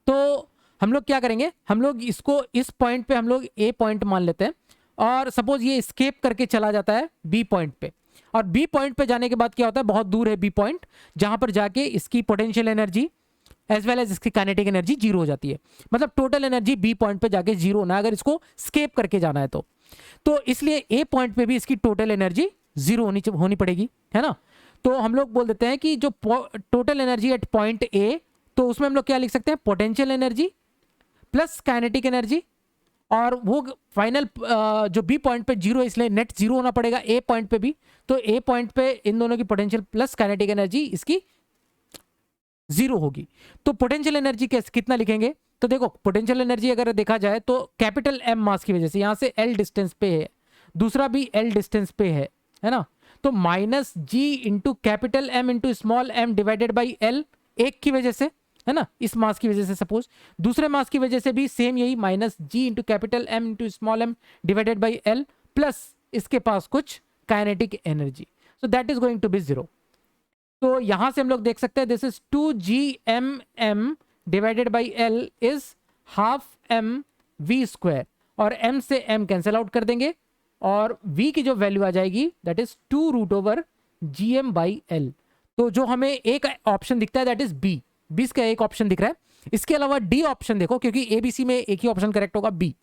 तो हम लोग क्या करेंगे, हम लोग इसको इस पॉइंट पे हम लोग a पॉइंट मान लेते हैं और सपोज ये एस्केप करके चला जाता है b पॉइंट पे, और b पॉइंट पे जाने के बाद क्या होता है, बहुत दूर है b पॉइंट, जहां पर जाके इसकी potential energy as well as इसकी काइनेटिक एनर्जी जीरो हो जाती है। मतलब टोटल एनर्जी b पॉइंट पे जाके जीरो होना है अगर इसको स्केप करके जाना है तो इसलिए a पॉइंट पे भी इसकी टोटल एनर्जी जीरो होनी पड़ेगी, है ना। तो हम लोग बोल देते हैं कि जो total energy at point a, तो उसमें हम लोग क्या लिख सकते हैं, potential energy plus kinetic energy, और वो फाइनल जो बी पॉइंट पे जीरो है इसलिए नेट जीरो होना पड़ेगा ए पॉइंट पे भी। तो ए पॉइंट पे इन दोनों की पोटेंशियल प्लस काइनेटिक एनर्जी इसकी जीरो होगी। तो पोटेंशियल एनर्जी कितना लिखेंगे, तो देखो पोटेंशियल एनर्जी अगर देखा जाए तो कैपिटल एम मास की वजह से यहाँ से एल डिस्टेंस पे है, दूसरा भी एल डिस्टेंस पे है ना, तो minus G into capital M into small M divided by L, एक की वजह से, है ना, इस मास की वजह से, सपोज दूसरे मास की वजह से भी सेम यही minus G into capital M into small M divided by L, plus इसके पास कुछ kinetic energy, so that is going to be zero. तो यहां से हम लोग देख सकते हैं this is 2gmm divided by L is half M V square, और m से m कैंसिल आउट कर देंगे और v की जो वैल्यू आ जाएगी that is 2 root over gm by L. तो जो हमें एक ऑप्शन दिखता है दैट इज b, बीस का एक ऑप्शन दिख रहा है। इसके अलावा डी ऑप्शन देखो, क्योंकि एबीसी में एक ही ऑप्शन करेक्ट होगा बी,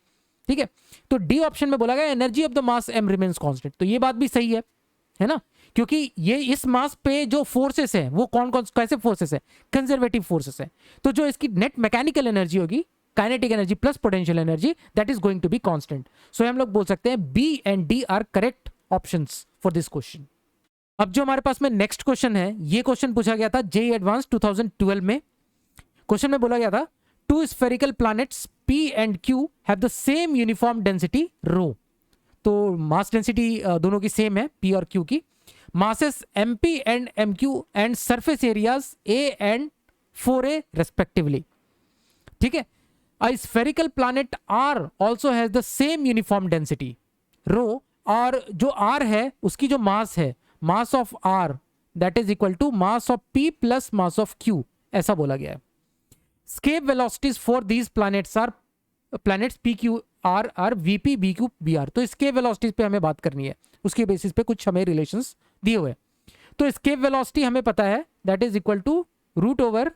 ठीक है। तो डी ऑप्शन में बोला गया energy of the mass M remains constant, तो ये बात भी सही है ना, क्योंकि ये इस मास पे जो फोर्सेस है वो कौन कौन कैसे फोर्सेस है, कंजर्वेटिव फोर्सेस है। तो जो इसकी नेट मैकेनिकल एनर्जी होगी, kinetic energy plus potential energy, that is going to be constant. So हम लोग बोल सकते हैं B and D are correct options for this question. अब जो हमारे पास में नेक्स्ट क्वेश्चन है, ये क्वेश्चन पूछा गया था जेईई एडवांस 2012 में। क्वेश्चन में बोला गया था two spherical planets P and Q have the same uniform density rho. तो मास डेंसिटी दोनों की सेम है P और Q की, masses MP and MQ and surface areas A and 4A respectively, ठीक है। A spherical planet R also has the same uniform density rho, और जो R है उसकी जो मास है, mass of R that is equal to mass of P plus mass of Q, ऐसा बोला गया है। Escape velocities for these planets PQR are VP BQ BR। तो escape velocities पे हमें बात करनी है, उसके बेसिस पे कुछ हमें रिलेशंस दिए हुए। तो escape velocity हमें पता है that is equal to root over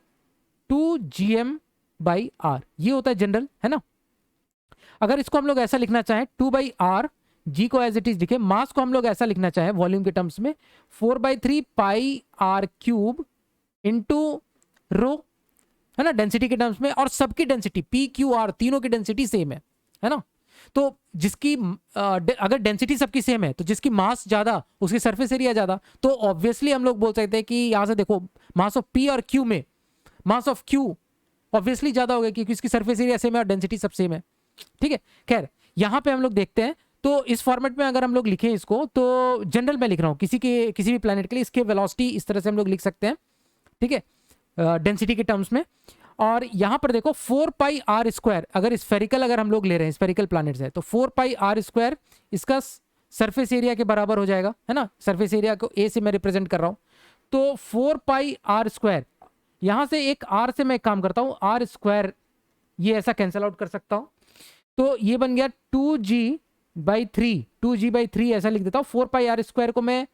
2gm by r, ये होता है जनरल, है ना। अगर इसको हम लोग ऐसा लिखना चाहें 2 बाई आर, जी को एज इट इज लिखे, मास को हम लोग ऐसा लिखना चाहें वॉल्यूम के टर्म्स में 4/3 pi are cube into rho, है ना, डेंसिटी के टर्म्स में, और सबकी डेंसिटी पी क्यू आर तीनों की डेंसिटी सेम है ना। तो जिसकी अगर डेंसिटी सबकी सेम है तो जिसकी मास ज्यादा उसकी सरफेस एरिया ज्यादा, तो ऑब्वियसली हम लोग बोल सकते हैं कि यहां से देखो मास ऑफ पी और क्यू में मास ऑफ क्यू ऑब्वियसली ज्यादा होगा क्योंकि इसकी सरफेस एरिया सेम है और डेंसिटी सब सेम है, ठीक है। खैर यहां पे हम लोग देखते हैं, तो इस फॉर्मेट में अगर हम लोग लिखें इसको, तो जनरल में लिख रहा हूं किसी भी प्लैनेट के लिए, इसके वेलोसिटी इस तरह से हम लोग लिख सकते हैं, ठीक है, डेंसिटी के टर्म्स में। और यहां पर देखो 4 पाई आर स्क्वायर, अगर स्फेरिकल अगर हम लोग ले रहे हैं, स्फेरिकल प्लैनेट्स है, तो 4 पाई आर स्क्वायर इसका सरफेस एरिया के बराबर हो जाएगा, है ना। सरफेस एरिया को ए से मैं रिप्रेजेंट कर रहा हूं, तो 4 पाई आर स्क्वायर, यहां से एक आर से मैं एक काम करता हूं, आर स्क्वायर ये ऐसा कैंसिल आउट कर सकता हूं, तो ये बन गया 2g/3 ऐसा लिख देता हूं। 4 पाई आर स्क्वायर को मैं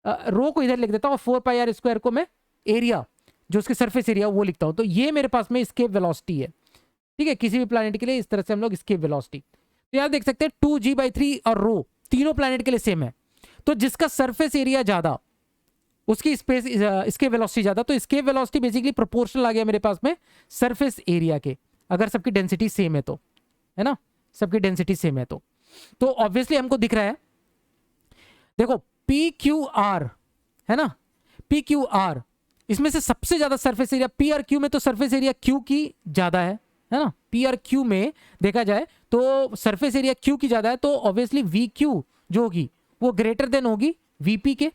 रो को इधर लिख देता हूं, 4 पाई आर स्क्वायर को मैं एरिया जो उसके सरफेस एरिया वो लिखता हूं। तो ये मेरे पास में escape वेलोसिटी है, ठीक है, किसी भी प्लैनेट के लिए इस तरह से हम लोग escape वेलोसिटी। तो यार देख सकते हैं 2g/3 और रो तीनों प्लैनेट के लिए सेम है, तो जिसका सरफेस एरिया ज्यादा उसकी स्पेस escape वेलोसिटी ज्यादा, तो escape वेलोसिटी बेसिकली प्रोपोर्शनल आ गया मेरे पास में सरफेस एरिया के, अगर सबकी डेंसिटी सेम है तो, है ना, सबकी डेंसिटी सेम है तो ऑब्वियसली हमको दिख रहा है, देखो PQR है ना, PQR इसमें से सबसे ज्यादा सरफेस एरिया पी और क्यू में, तो सरफेस एरिया क्यू की ज्यादा है ना। पी और क्यू में देखा जाए तो सरफेस एरिया क्यू की ज्यादा है, तो ऑब्वियसली वी क्यू जो होगी वो ग्रेटर देन होगी वीपी के।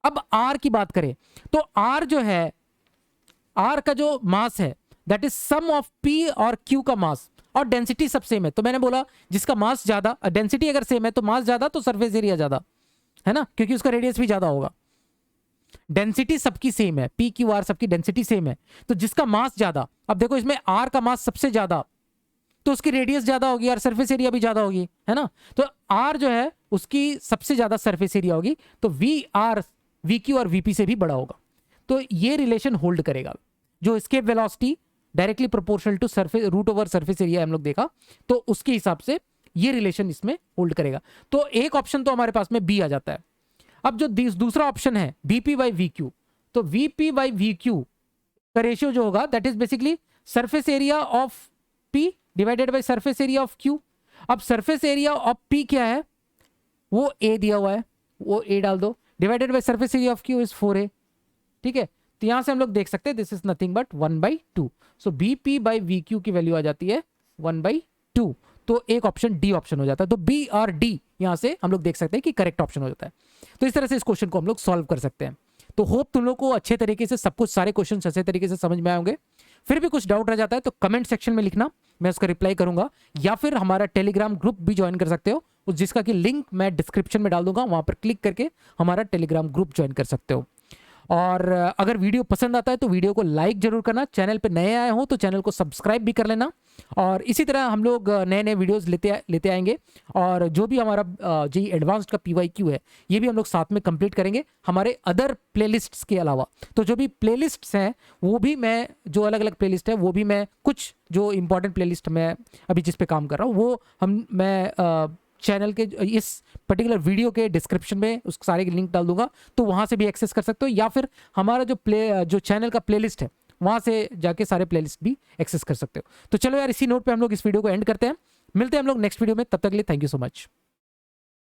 अब आर की बात करें तो आर जो है, आर का जो मास है that is sum of P और क्यू का मास, और डेंसिटी सब सेम है। तो मैंने बोला जिसका मास ज्यादा, डेंसिटी अगर सेम है तो मास ज्यादा तो सरफेस एरिया ज्यादा है ना, क्योंकि उसका रेडियस भी ज्यादा होगा। डेंसिटी सबकी सेम है, पी क्यू आर सबकी डेंसिटी सेम है, तो जिसका मास ज्यादा, अब देखो इसमें आर का मास सबसे ज्यादा तो उसकी रेडियस ज्यादा होगी और सरफेस एरिया भी ज्यादा होगी, है ना। तो आर जो है उसकी सबसे ज्यादा सरफेस एरिया होगी, तो वी आर वी क्यू और वीपी से भी बड़ा होगा। तो ये रिलेशन होल्ड करेगा, जो escape velocity directly proportional to surface root over surface area हम लोग देखा, तो उसके हिसाब से ये रिलेशन इसमें होल्ड करेगा। तो एक ऑप्शन तो हमारे पास में बी आ जाता है। अब जो दूसरा ऑप्शन है वीपी बाई वी क्यू, तो वीपी बाई वी क्यू का रेशियो जो होगा that is basically surface area of P divided by surface area of Q. अब सरफेस एरिया ऑफ पी क्या है, वो ए दिया हुआ है, वो ए डाल दो, divided by surface area of Q is 4a, ठीक है। तो यहां से हम लोग देख सकते हैं this is nothing but 1/2। So BP by we Q की वैल्यू आ जाती है 1/2। तो एक ऑप्शन डी ऑप्शन हो जाता है। तो बी और डी यहां से हम लोग देख सकते हैं कि करेक्ट ऑप्शन हो जाता है। तो इस तरह से इस क्वेश्चन को हम लोग सॉल्व कर सकते हैं। तो होप तुम लोग को अच्छे तरीके से सब कुछ, सारे क्वेश्चन अच्छे तरीके से समझ में आए होंगे। फिर भी कुछ डाउट रह जाता है तो कमेंट सेक्शन में लिखना, मैं उसका रिप्लाई करूंगा, या फिर हमारा टेलीग्राम ग्रुप भी ज्वाइन कर सकते हो, जिसका कि लिंक मैं डिस्क्रिप्शन में डाल दूंगा, वहां पर क्लिक करके हमारा टेलीग्राम ग्रुप ज्वाइन कर सकते हो। और अगर वीडियो पसंद आता है तो वीडियो को लाइक जरूर करना, चैनल पे नए आए हो तो चैनल को सब्सक्राइब भी कर लेना। और इसी तरह हम लोग नए नए वीडियोस लेते आएंगे, और जो भी हमारा जी एडवांस्ड का PYQ है ये भी हम लोग साथ में कंप्लीट करेंगे हमारे अदर प्लेलिस्ट्स के अलावा। तो जो भी प्लेलिस्ट्स हैं वो भी मैं, जो अलग अलग प्लेलिस्ट है वो भी मैं, कुछ जो इंपॉर्टेंट प्लेलिस्ट मैं अभी जिस पे काम कर रहा हूँ वो मैं चैनल के इस पर्टिकुलर वीडियो के डिस्क्रिप्शन में उस सारे की लिंक डाल दूंगा, तो वहां से भी एक्सेस कर सकते हो, या फिर हमारा जो चैनल का प्लेलिस्ट है वहां से जाके सारे प्लेलिस्ट भी एक्सेस कर सकते हो। तो चलो यार, इसी नोट पे हम लोग इस वीडियो को एंड करते हैं, मिलते हैं हम लोग नेक्स्ट वीडियो में, तब तक के लिए थैंक यू सो मच।